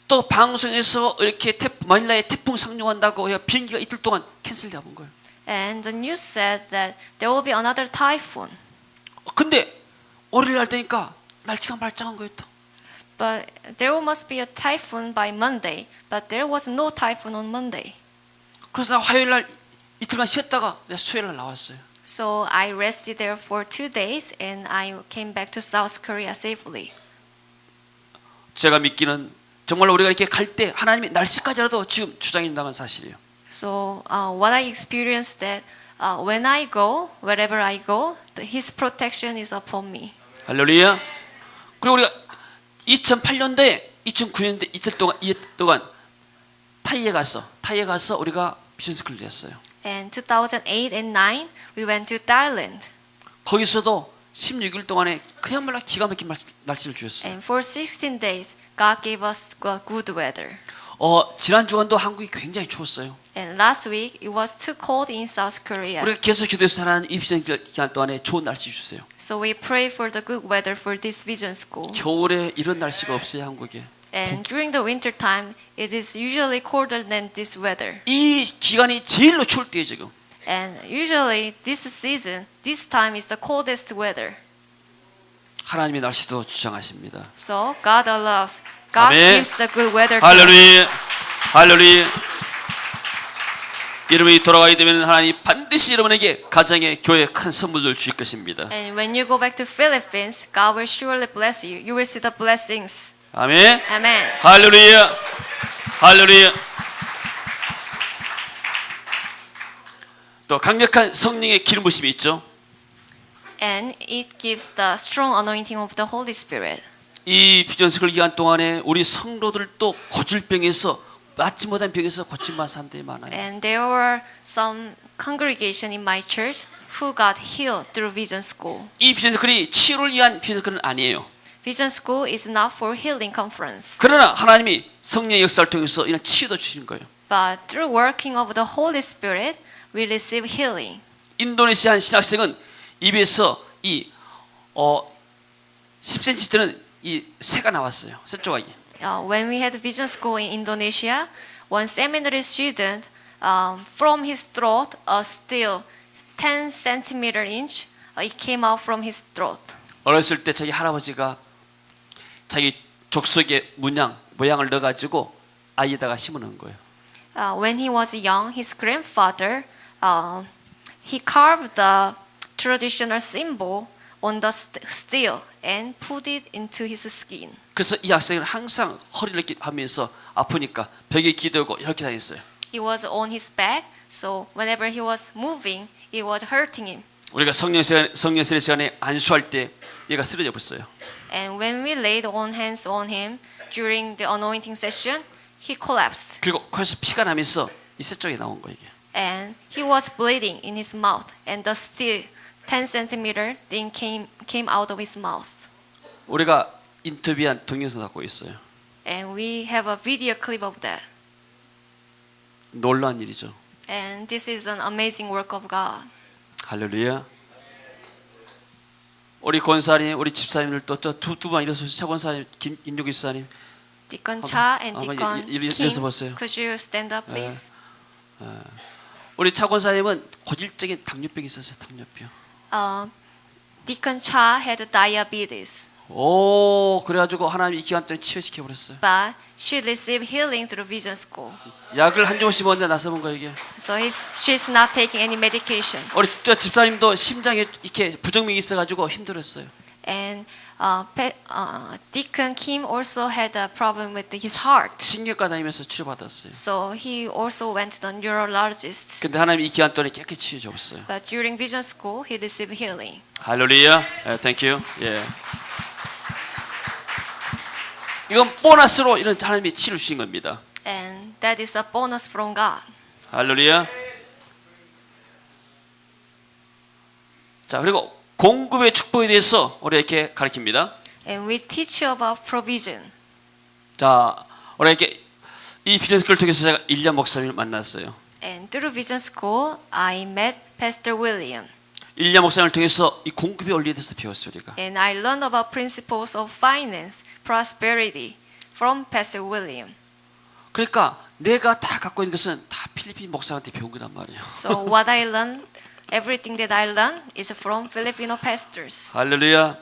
또 방송에서 이렇게 마닐라에 태풍 상륙한다고 비행기가 이틀 동안 캔슬되어 본 거예요. And the news said that there will be another typhoon. 근데 월요일 날 되니까 날씨가 말짱한 거예요 또. But there must be a typhoon by Monday. But there was no typhoon on Monday. 그래서 나 화요일 날 이틀간 쉬었다가 내가 수요일 날 나왔어요. So I rested there for 2 days and I came back to South Korea safely. 제가 믿기는 정말 우리가 이렇게 갈 때 하나님이 날씨까지라도 지금 주장해 준다는 사실이에요. So what I experienced that when I go, wherever I go, His protection is upon me. 할렐루야. 그리고 우리가 2008년도에 2009년도에 이틀 동안 타이에 가서 우리가 비전스쿨을 했어요. And 2008 and 9, we went to Thailand. 거기서도 16일 동안에 그야말로 기가 막힌 날씨를 주셨어요. And for 16 days, God gave us good weather. 지난 주간도 한국이 굉장히 추웠어요. And last week, it was too cold in South Korea. 우리가 계속 기도해서 하나님 이 비전 기간 동안에 좋은 날씨 주세요. So we pray for the good weather for this vision school. 겨울에 이런 날씨가 없어요 한국에. And during the winter time, it is usually colder than this weather. 이 기간이 제일로 추울 때예요 지금. And usually this season, this time is the coldest weather. 하나님의 날씨도 주장하십니다. So God allows, God 아멘. gives the good weather to us. 할렐루야. 할렐루야. 여러분이 돌아가게 되면 하나님 반드시 여러분에게 가정에 교회에 큰 선물을 주실 것입니다. And when you go back to Philippines, God will surely bless you. You will see the blessings. 아멘. Amen. 할렐루야. 할렐루야. 또 강력한 성령의 기름 부심이 있죠. And it gives the strong anointing of the Holy Spirit. 이 비전스쿨 기간 동안에 우리 성도들도 고질 병에서 낫지 못한 병에서 고침받은 사람들이 많아요. And there were some congregation in my church who got healed through Vision School. 이 비전스쿨이 치료를 위한 비전스쿨은 아니에요. Vision School is not for healing conference. 그러나 하나님이 성령의 역사를 통해서 이런 치유도 주시는 거예요. But through working of the Holy Spirit, we receive healing. 인도네시아 한 신학생은 입에서 이 10cm 되는 이 새가 나왔어요. 새 조각이. When we had Vision School in Indonesia, one seminary student, from his throat, a still 10 centimeter inch, it came out from his throat. 어렸을 때 자기 할아버지가 자기 족속의 모양을 넣어가지고 아이에다가 심어놓은 거예요. When he was young, his grandfather, he carved the traditional symbol on the steel and put it into his skin. 그래서 이 학생은 항상 허리를 이렇게 하면서 아프니까 벽에 기대고 이렇게 다녔어요. He was on his back, so whenever he was moving, it was hurting him. 우리가 성령세례 시간에 안수할 때 얘가 쓰러져 버렸어요. And when we laid on hands on him during the anointing session, he collapsed. 그리고 코에서 피가 나면서 이 새 쪽에 나온 거예요. 이게. And he was bleeding in his mouth, and the steel 10 centimeter thing came out of his mouth. 우리가 인터뷰한 동영상 갖고 있어요. And we have a video clip of that. 놀라운 일이죠. And this is an amazing work of God. 할렐루야. 우리 권사님, 우리 집사님들 또두 분 일어서서 차 권사님, 김인육 집사님. Deacon Cha and 한번 Deacon 일어서 Kim, 보세요. could you stand up, please? 우리 차 권사님은 고질적인 당뇨병이 있었어요. 당뇨병. Deacon Cha had diabetes, 오, 그래가지고 하나님이 이 기간 동안 치유시켜 버렸어요. but she received healing through Vision School. 약을 한 조금씩 먹는데 나서본 거 이게. So she's not taking any medication. 우리 저 집사님도 심장에 이렇게 부정맥이 있어가지고 힘들었어요. And Deacon Kim also had a problem with his heart. 신경과 다니면서 치료받았어요. So he also went to the neurologist. 근데 하나님 이 기간 동안에 깨끗이 치유해 줬어요. But during Vision School, he received healing. 할렐루야. 땡큐. 예. 이건 보너스로 이런 하나님이 치료 주신 겁니다. And that is a bonus from God. 할렐루야. 자, 그리고 공급의 축복에 대해서 우리에게 가르칩니다. And we teach you about provision. 자, 우리에게 이 비전스쿨을 통해서 제가 일련 목사님을 만났어요. And through Vision School, I met Pastor William. 일련 목사님을 통해서 이 공급의 원리에 대해서 배웠어요, 우리가. And I learned about principles of finance, prosperity from Pastor William. 그러니까 내가 다 갖고 있는 것은 다 필리핀 목사한테 배운 거란 말이에요. So what I learned, everything that I learned is from Filipino pastors. 할렐루야.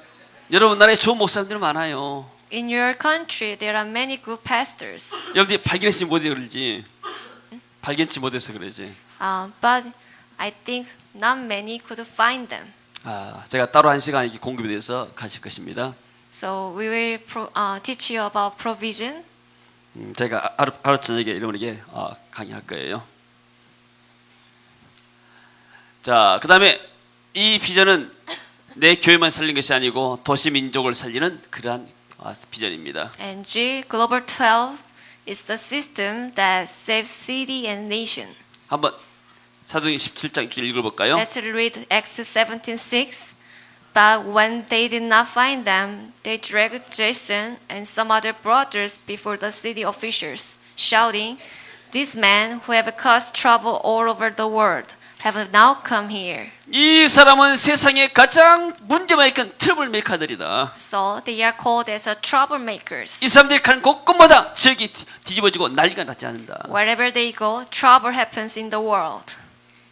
여러분 나라에 좋은 목사님들 많아요. In your country, there are many good pastors. 여러분들이 발견했지 못해서 그러지. 발견치 못해서 그러지. But I think not many could find them. 제가 따로 한 시간 이렇게 공급에 대해서 가실 것입니다. So we will teach you about provision. 제가 하루 저녁에 여러분에게 강의할 거예요. 자, 그다음에 이 비전은 내 교회만 살린 것이 아니고 도시 민족을 살리는 그러한 비전입니다. And G Global 12 is the system that saves city and nation. 한번 사도행전 17장 6절 읽어볼까요? Let's read Acts 17:6. But when they did not find them, they dragged Jason and some other brothers before the city officials, shouting, "These men who have caused trouble all over the world have now come here." 이 사람은 세상에 가장 문제만 있건 트러블 메이커들이다. So they are called as troublemakers. 이 사람들이 가는 곳곳마다 지역이 뒤집어지고 난리가 나지 않는다. Wherever they go, trouble happens in the world.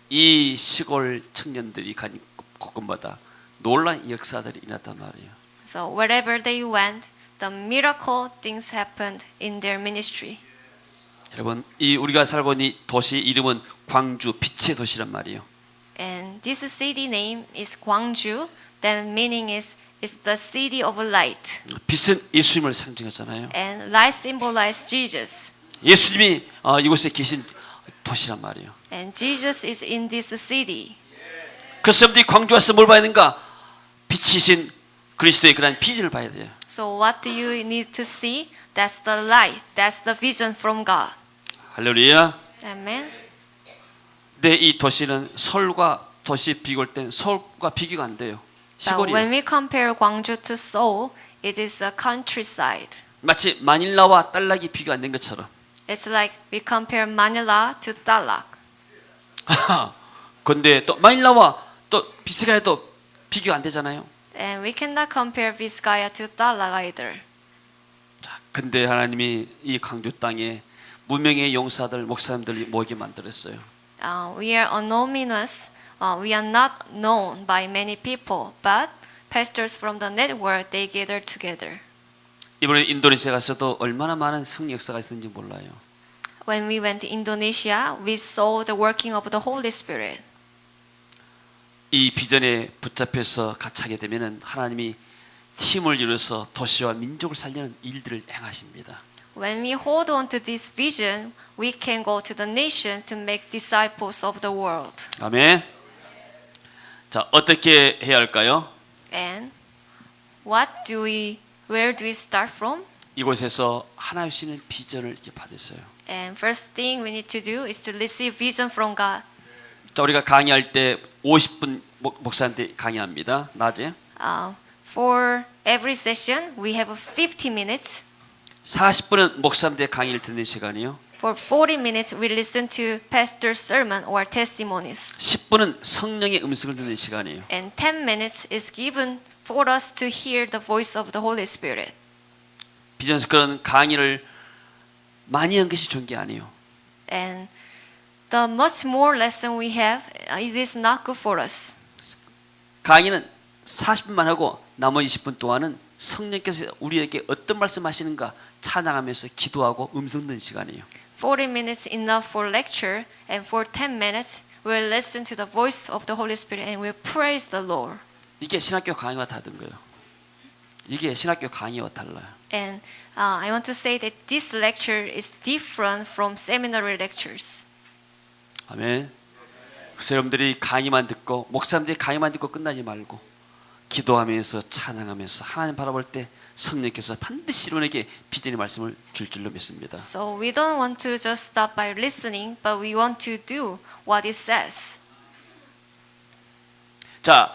이 시골 청년들이 가는 곳곳마다 놀라운 역사들이 일어났단 말이에요. So wherever they went, the miracle things happened in their ministry. 여러분, 이 우리가 살고 있는 이 도시 이름은 광주 빛의 도시란 말이에요. And this city name is Gwangju. That meaning is the city of light. 빛은 예수님을 상징하잖아요. And light symbolizes Jesus. 예수님이 이곳에 계신 도시란 말이에요. And Jesus is in this city. 그래서 여러분들이 광주 와서 뭘 봐야 되는가? 빛이신 그리스도의 그런 비전을 봐야 돼요. So what do you need to see? That's the light. That's the vision from God. 할렐루야. Amen. 근데 이 도시는 서울과 도시 비교할 땐 서울과 비교가 안 돼요. But when 시골이에요. we compare Gwangju to Seoul, it is a countryside. 마치 마닐라와 딸락이 비교 안 된 것처럼. It's like we compare Manila to Talak. 근데 또 마닐라와 또 비스가야도 비교 안 되잖아요. And we cannot compare Vizcaya to Talak either. 자, 근데 하나님이 이 광주 땅에 무명의 용사들, 목사님들이 모이게 만들었어요. We are anonymous. We are not known by many people, but pastors from the network they gather together. 이번에 인도네시아 가서도 얼마나 많은 승리 역사가 있었는지 몰라요. When we went to Indonesia, we saw the working of the Holy Spirit. 이 비전에 붙잡혀서 같이 하게 되면은 하나님이 팀을 이루어서 도시와 민족을 살리는 일들을 행하십니다. When we hold on to this vision, we can go to the nation to make disciples of the world. 아멘. 자, 어떻게 해야 할까요? And where do we start from? 이곳에서 하나님 주시는 비전을 이렇게 받으세요. And first thing we need to do is to receive vision from God. 자, 우리가 강의할 때 50분 목사한테 강의합니다. 낮에 For every session, we have 50 minutes. 40분은 목사한테 강의를 듣는 시간이요. For 40 minutes, we listen to pastor's sermon or testimonies. 10분은 성령의 음성을 듣는 시간이에요. And 10 minutes is given for us to hear the voice of the Holy Spirit. 비전스 그런 강의를 많이 한 것이 좋은 게 아니에요. And the much more lesson we have, it is not good for us. 강의는 40분만 하고 나머지 20분 동안은 성령께서 우리에게 어떤 말씀하시는가 찬양하면서 기도하고 음성 듣는 시간이에요. 40 minutes enough for lecture, and for 10 minutes we'll listen to the voice of the Holy Spirit and we'll praise the Lord. 이게 신학교 강의와 다른 거예요. 이게 신학교 강의와 달라요. And I want to say that this lecture is different from seminary lectures. 아멘. 그래서 여러분들이 강의만 듣고 목사님들이 강의만 듣고 끝나지 말고 기도하면서 찬양하면서 하나님 바라볼 때 성령께서 반드시 우리에게 비전의 말씀을 줄 줄로 믿습니다. So we don't want to just stop by listening, but we want to do what it says. 자,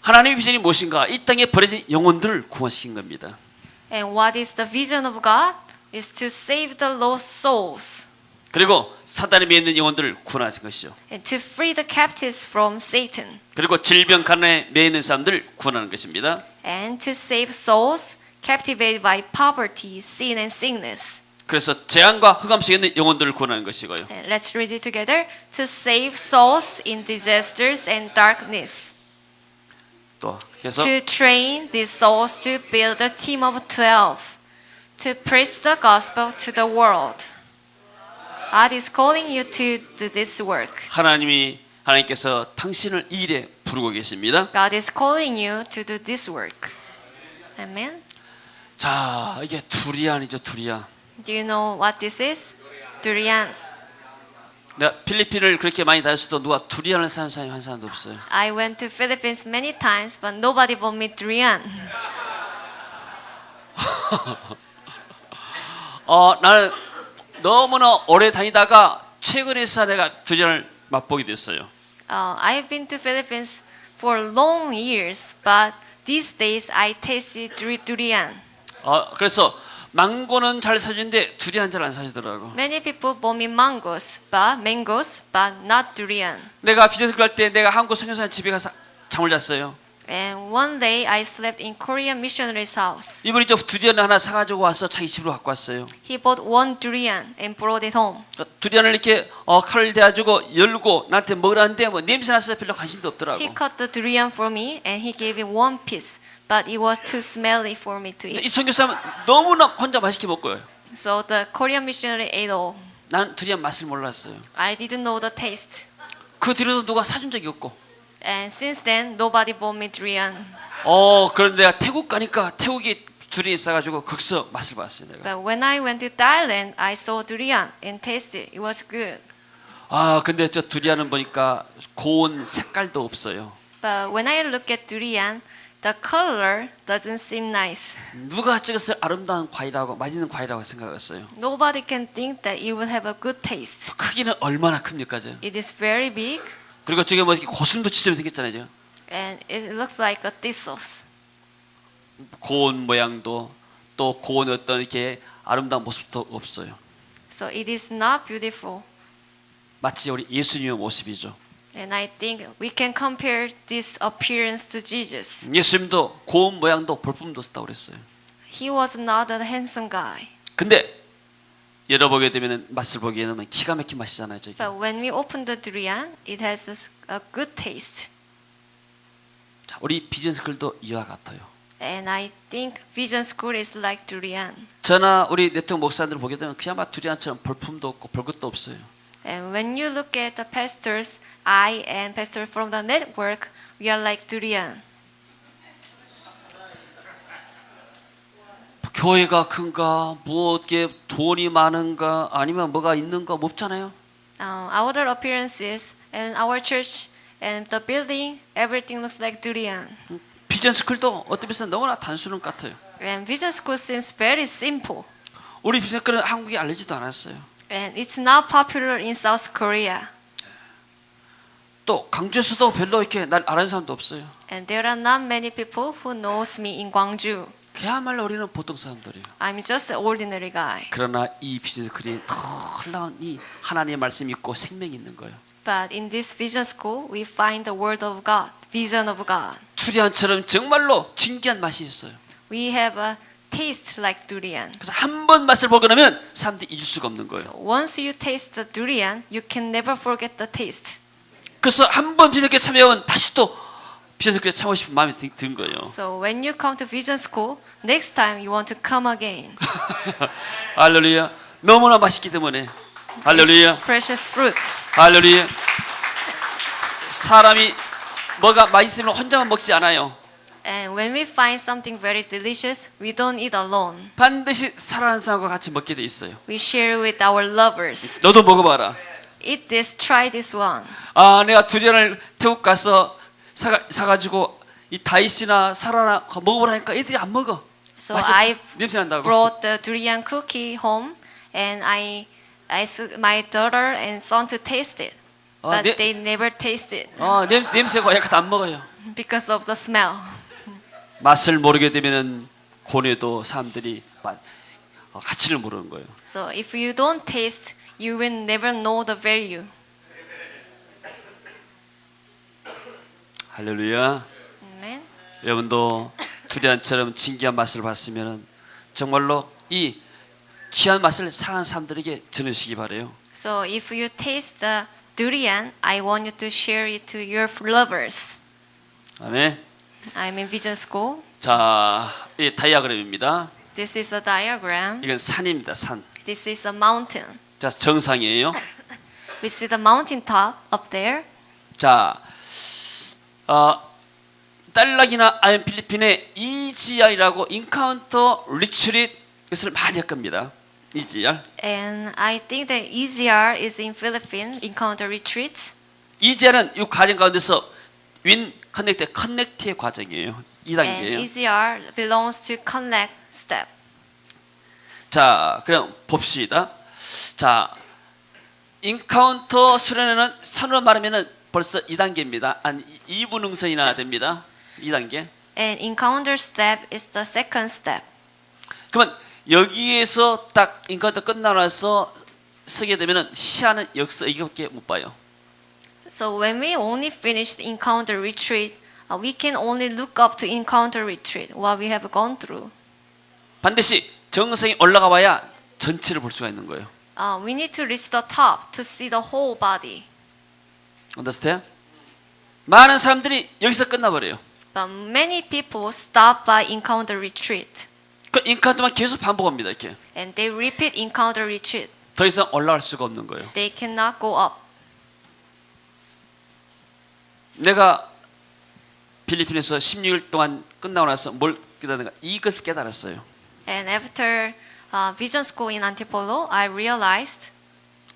하나님의 비전이 무엇인가? 이 땅에 버려진 영혼들을 구원시킨 겁니다. And what is the vision of God? Is to save the lost souls 그리고 사단에 매여 있는 영혼들을 구원하신 것이요. and to free the captives from Satan 그리고 질병 가난에 매여 있는 사람들을 구원하는 것입니다. and to save souls captivated by poverty, sin, and sickness. 그래서 재앙과 흑암 속에 있는 영혼들을 구원하는 것이고요. And let's read it together. To save souls in disasters and darkness. 또 그래서 To train these souls to build a team of 12. To preach the gospel to the world. God is calling you to do this work. 하나님께서 당신을 이 일에 부르고 계십니다. God is calling you to do this work. Amen. 자, 이게 두리안이죠, 두리안. Do you know what this is? Durian. 내가 필리핀을 그렇게 많이 다녔어도 누가 두리안을 사는 사람이 한 사람도 없어요. I went to Philippines many times, but nobody bought me durian. 나는 너무나 오래 다니다가 최근에서 내가 두리안을 맛보게 됐어요. I've been to Philippines for long years, but these days I tasted durian. 그래서 망고는 잘 사주는데 두리안 잘 안 사주더라고. Many people bought me mangoes, but not durian. 내가 비전을 갈 때 내가 한국 선교사 집에 가서 잠을 잤어요. And one day I slept in Korean missionary's house. 이분이 저 두리안을 하나 사가지고 와서 자기 집으로 갖고 왔어요. He bought one durian and brought it home. 두리안을 이렇게 칼을 대가지고 열고 나한테 먹으라는데 뭐 냄새 나서 별로 관심도 없더라고. He cut the durian for me and he gave me one piece, but it was too smelly for me to 이 eat. 선교사는 너무나 혼자 맛있게 먹고요. So the Korean missionary ate all. 난 두리안 맛을 몰랐어요. I didn't know the taste. 그 뒤로도 누가 사준 적이 없고. And since then, nobody bought me durian. 그런데 내가 태국 가니까 태국이 두리안 싸가지고 거기서 맛을 봤어요 내가. But when I went to Thailand, I saw durian and tasted it. It was good. 근데 저 두리안은 보니까 고운 색깔도 없어요. But when I look at durian, the color doesn't seem nice. 누가 저것을 아름다운 과일하고 맛있는 과일하고 생각했어요. Nobody can think that it will have a good taste. 크기는 얼마나 큽니까 저? It is very big, 그리고 저게 뭐 이렇게 고슴도치처럼 생겼잖아요. 저. and it looks like a thistles. 고운 모양도 또 고운 어떤 이렇게 아름다운 모습도 없어요. So it is not beautiful. 마치 우리 예수님의 모습이죠. And I think we can compare this appearance to Jesus. 예수님도 고운 모양도 볼품도 없다고 그랬어요. He was not a handsome guy. 근데 열어보게 되면 맛을 보게 되면 기가 막힌 맛이잖아요. 저게. But when we open the durian, it has a good taste. 자, 우리 비전스쿨도 이와 같아요. And I think Vision School is like durian. 저나 우리 네트워크 목사들 보게 되면 그야말로 두리안처럼 볼품도 없고 볼 것도 없어요. And when you look at the pastors, I and pastor from the network, we are like durian. 교회가 큰가, 뭐 어떻게 돈이 많은가, 아니면 뭐가 있는가 없잖아요. Our appearances and our church and the building, everything looks like durian. 비전스쿨도 어떤 면에서 너무나 단순한 것 같아요. And Vision School seems very simple. 우리 비전스쿨은 한국에 알리지도 않았어요. And it's not popular in South Korea. 또 광주에서도 별로 이렇게 날 아는 사람도 없어요. And there are not many people who knows me in Gwangju. 그야말로 우리는 보통 사람들이에요. I'm just an ordinary guy. 그러나 이 비즈니스 그린 놀라운 이 하나님의 말씀이 있고 생명이 있는 거예요. But in this vision school, we find the word of God, vision of God. 두리안처럼 정말로 진귀한 맛이 있어요. We have a taste like durian. 그래서 한 번 맛을 보고 나면 사람들이 잊을 수가 없는 거예요. So once you taste the durian, you can never forget the taste. 그래서 한 번 비즈니스에 참여하면 다시 또 비즈니스에 참여하고 싶은 마음이 든 거예요. So when you come to vision school, next time you want to come again. 할렐루야. 너무나 맛있기 때문에. 할렐루야. Precious fruit. 할렐루야. 사람이 뭐가 맛있으면 혼자만 먹지 않아요. And when we find something very delicious, we don't eat alone. 반드시 사랑하는 사람과 같이 먹게 돼 있어요. We share with our lovers. 너도 먹어봐라. Eat this, try this one. 아, 내가 두리안을 태국 가서 사가지고 이 다이씨나 사라나 먹어보라니까 애들이 안 먹어. So I 냄새 난다고. brought the durian cookie home, and I asked my daughter and son to taste it, but they never tasted 냄새가 약간 안 먹어요. because of the smell. 맛을 모르게 되면은 고뇌도 사람들이 가치를 모르는 거예요. So if you don't taste, you will never know the value. 할렐루야. Amen. 여러분도 두리안처럼 진귀한 맛을 봤으면 정말로 이 귀한 맛을 사랑하는 사람들에게 전해주시기 바래요. So if you taste the durian, I want you to share it to your lovers. 아멘. I'm in vision school. 자, 이 다이아그램입니다. This is a diagram. 이건 산입니다. 산. This is a mountain. 자, 정상이에요. We see the mountain top up there. 자, 딸락이나 아니면 필리핀의 EGR이라고 인카운터 리트릿 이것을 많이 할 겁니다. EGR. And I think that EZR is in Philippines, encounter retreats. EGR은 이 과정 가운데서 윈 커넥트의 과정이에요. And 2단계예요. EZR belongs to connect step. 자, 그럼 봅시다. 자, 인카운터 수련회는 선으로 말하면은 벌써 2단계입니다. 한 2분 응선이나 됩니다. 2단계. And encounter step is the second step. 그러면 여기에서 딱 인카운터 끝나고 나서 서게 되면은 시야는 역서 이거밖에 못 봐요. So when we only finish the encounter retreat, we can only look up to encounter retreat, what we have gone through. 반드시 정상에 올라가 봐야 전체를 볼 수가 있는 거예요. We need to reach the top to see the whole body. understand? 많은 사람들이 여기서 끝나버려요. But many people stop by encounter retreat. 그 인카운터만 계속 반복합니다. 이렇게 And they repeat encounter retreat. 더 이상 올라갈 수가 없는 거예요. They cannot go up. 내가 필리핀에서 16일 동안 끝나고 나서 뭘 깨달은가? 이것을 깨달았어요. And after vision school in Antipolo, I realized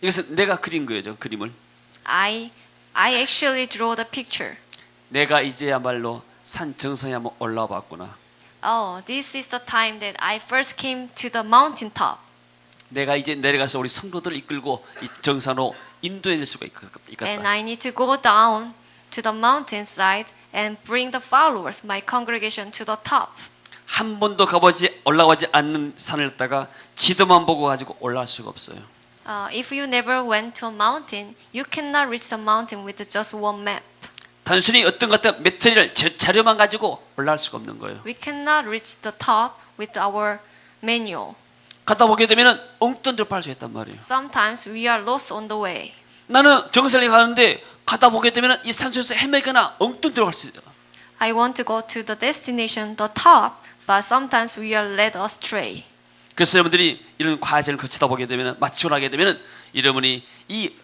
이것은 내가 그린 거예요. 저 그림을. I actually drew the picture. 내가 이제야말로 산 정상에 한번 올라와 봤구나. Oh, this is the time that I first came to the mountain top. 내가 이제 내려가서 우리 성도들을 이끌고 이 정상으로 인도해낼 수가 있겠다. And I need to go down to the mountainside and bring the followers, my congregation, to the top. 한 번도 가보지 올라가지 않는 산을 갖다가 지도만 보고 가지고 올라갈 수가 없어요. If you never went to a mountain, you cannot reach the mountain with just one map. 단순히 어떤 같은 메테리얼 자료만 가지고 올라갈 수가 없는 거예요. We cannot reach the top with our manual. 가다 보게 되면은 엉뚱 데로 빠질 수 있단 말이에요. Sometimes we are lost on the way. 나는 정상에 가는데 가다 보게 되면은 이 산속에서 헤매거나 엉뚱 데로 갈 수 있어요. I want to go to the destination, the top, but sometimes we are led astray. 그래서 여러분들이 이런 과정을 거치다 보게 되면은 마치고 나게 되면은 여러분이 이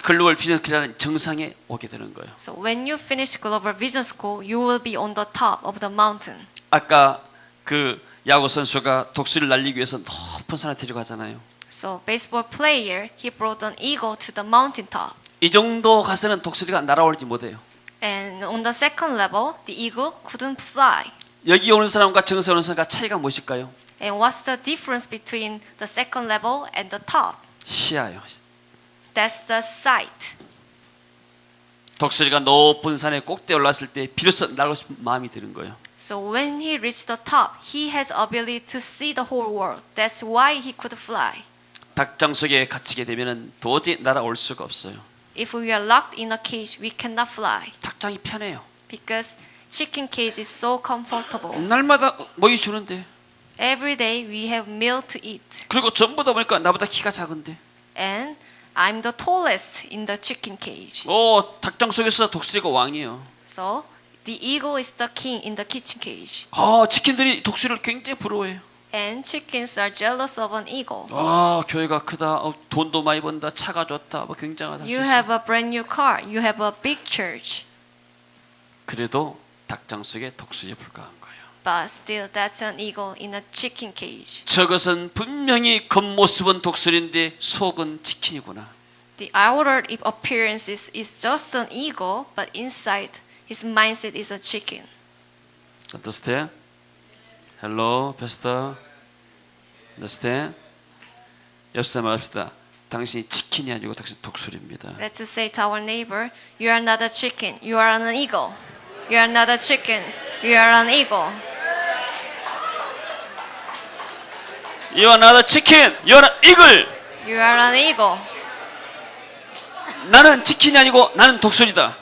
글로벌 비전이라는 정상에 오게 되는 거예요. So when you finish Global Vision School, you will be on the top of the mountain. 아까 그 야구 선수가 독수리를 날리기 위해서 높은 산에 데려가잖아요. So baseball player, he brought an eagle to the mountain top. 이 정도 가서는 독수리가 날아올지 못해요. And on the second level, the eagle couldn't fly. 여기 오는 사람과 정상에 오는 사람과 차이가 무엇일까요? And what's the difference between the second level and the top? 시야요. That's the sight. 독수리가 높은 산의 꼭대에 올랐을 때 비로소 날고 싶은 마음이 드는 거예요. So when he reached the top, he has ability to see the whole world. That's why he could fly. 닭장 속에 갇히게 되면은 도저히 날아올 수가 없어요. If we are locked in a cage, we cannot fly 닭장이 편해요. because chicken cage is so comfortable. 날마다 먹이 주는데 Every day we have meal to eat. 그리고 전부 다 보니까 나보다 키가 작은데 And I'm the tallest in the chicken cage. 닭장 속에서 독수리가 왕이에요. So the eagle is the king in the kitchen cage. 치킨들이 독수리를 굉장히 부러워해요. And chickens are jealous of an eagle. 교회가 크다. 돈도 많이 번다. 차가 좋다. 굉장하다. You have a brand new car. You have a big church. 그래도 닭장 속에 독수리에 불과한 거예요. But still, that's an eagle in a chicken cage. 저것은 분명히 겉모습은 독수리인데 속은 치킨이구나. The outer appearance is just an eagle, but inside his mindset is a chicken. Understand? Hello, Pastor. Understand? 옆사 말합시다. 당신이 치킨이 아니고 당신 독수리입니다. Let's say to our neighbor, you are not a chicken, you are an eagle. You are not a chicken, you are an eagle. You are not a chicken. You are an eagle. You are an eagle. 나는 치킨이 아니고 나는 독수리다.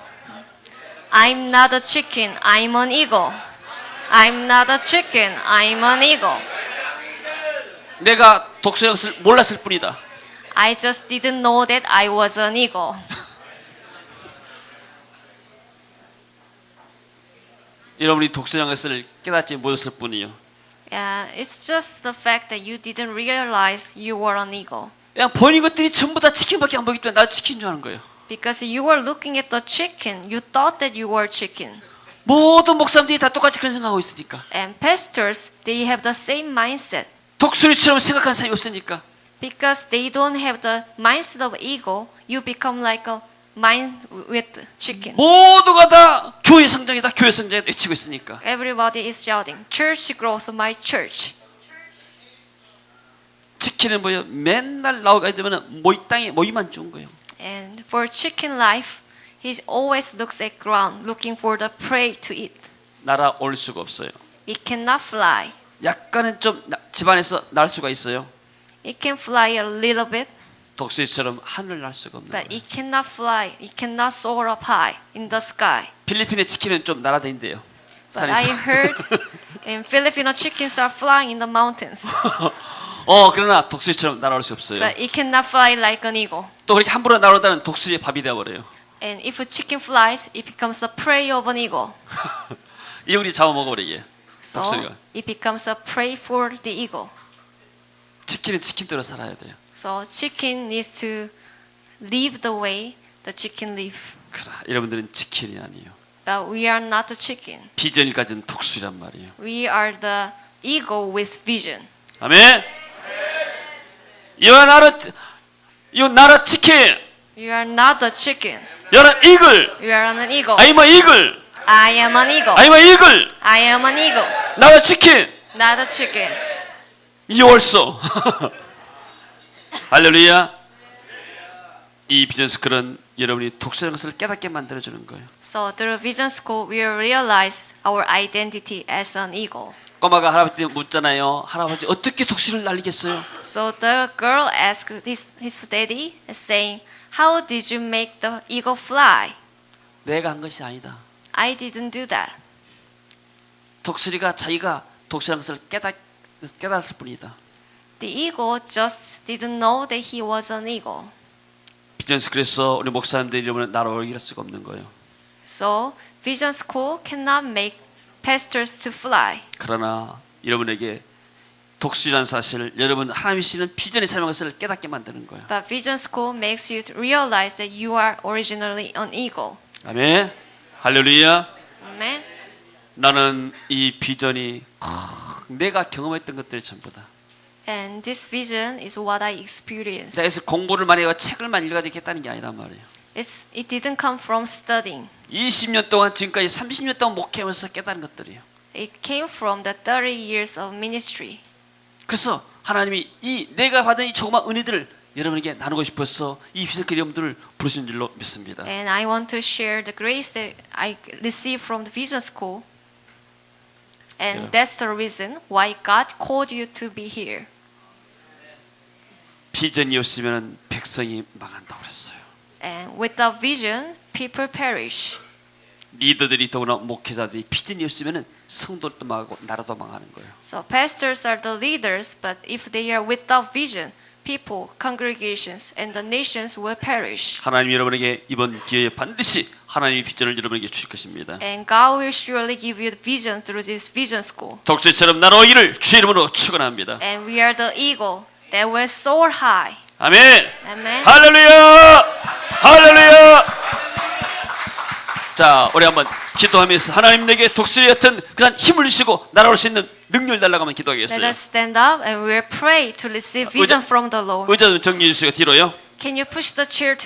I'm not a chicken, I'm an eagle. I'm not a chicken, I'm an eagle. 내가 독수리인 것을 몰랐을 뿐이다. I just didn't know that I was an eagle. 여러분이 독수리인 것을 깨닫지 못했을 뿐이요. Yeah, it's just the fact that you didn't realize you were an eagle. 그냥 보이는 것들이 전부 다 치킨밖에 안 보이기 때문에 나 치킨 줄 아는 거예요. Because you were looking at the chicken, you thought that you were chicken. 모든 목사님들이 다 똑같이 그런 생각하고 있으니까. And pastors, they have the same mindset. 독수리처럼 생각하는 사람이 없으니까. Because they don't have the mindset of eagle, you become like a mind with chicken. 모두가 다 교회 성장이다, 교회 성장이다 외치고 있으니까. Everybody is shouting, church growth, my church. 치킨은 뭐예요? 맨날 나오게 되면 땅에 모이만 주는 거예요. And for chicken life, he always looks at ground, looking for the prey to eat. 날아올 수가 없어요. It cannot fly. 약간은 좀 집안에서 날 수가 있어요. It can fly a little bit, 독수리처럼 하늘 날 수가 없는 but 거예요. it cannot fly. It cannot soar up high in the sky. 필리핀의 치킨은 좀 날아다닌대요. But I heard in Filipino chickens are flying in the mountains, 그러나 독수리처럼 날아올 수 없어요. but it cannot fly like an eagle. 또 그렇게 함부로 날아오다는 독수리의 밥이 되어버려요. And if a chicken flies, it becomes the prey of an eagle. 이 우리 잡아먹어버리게. So 독수리가. it becomes a prey for the eagle. 치킨은 치킨대로 살아야 돼요. So chicken needs to live the way the chicken live. 여러분들은 치킨이 아니에요. But we are not the chicken. 비전을 가진 독수리란 말이에요. We are the eagle with vision. 아멘. You not a chicken. You are not the chicken. You're an eagle. You are an eagle. I'm an eagle. I am an eagle. I'm an eagle. I am an eagle. Not a chicken. Not a chicken. You also. 할렐루야. 이 비전 스쿨은 여러분이 독수리라는 것을 깨닫게 만들어주는 거예요. So through Vision School, we realize our identity as an eagle. 꼬마가 할아버지한테 묻잖아요. 할아버지 어떻게 독수리를 날리겠어요? So the girl asked his daddy, saying, "How did you make the eagle fly?" 내가 한 것이 아니다. I didn't do that. 독수리가 자기가 독수리라는 것을 깨달았을 뿐이다. The eagle just didn't know that he was an eagle. 비전 스쿨에서 우리 목사님들이 여러분을 날아오게 할 수가 없는 거예요. So Vision School cannot make pastors to fly. 그러나 여러분에게 독수리라는 사실을 여러분 하나님이 주시는 비전의 삶인 것을 깨닫게 만드는 거예요. But Vision School makes you realize that you are originally an eagle. 아멘. 할렐루야. Amen. 나는 이 비전이 내가 경험했던 것들이 전부다. And this vision is what I experienced. 그래서 공부를 많이 하고 책을만 읽어도 겠다는 게 아니란 말이에요. It didn't come from studying. 20년 동안 지금까지 30년 동안 목회하면서 깨달은 것들이에요. It came from the 30 years of ministry. 그래서 하나님이 이 내가 받은 이 조그만 은혜들을 여러분에게 나누고 싶어서 이 비석의 이름들을 부르신 줄로 믿습니다. And I want to share the grace that I received from the Vision School. And that's the reason why God called you to be here. 비전이 없으면 백성이 망한다고 그랬어요. And without vision, people perish. 리더들이 더구나 목회자들이 비전이 없으면 성도도 망하고 나라도 망하는 거예요. So pastors are the leaders, but if they are without vision, people, congregations, and the nations will perish. 하나님 여러분에게 이번 기회에 반드시 하나님의 비전을 여러분에게 주실 것입니다. And God will surely give you the vision through this vision school. 독수리처럼 날아오기를 주의 이름으로 축원합니다. And we are the eagle that will soar high. 아멘. Amen. 할렐루야. 할렐루야. 자, 우리 한번 기도하면서 하나님 내게 독수리 같은 그런 힘을 주시고 날아올 수 있는 능력을 달라고 한번 Let 기도하겠어요. us stand up and we'll pray to receive vision from the Lord. 의자 좀 정리해 주시고 뒤로요. Can you push the chair to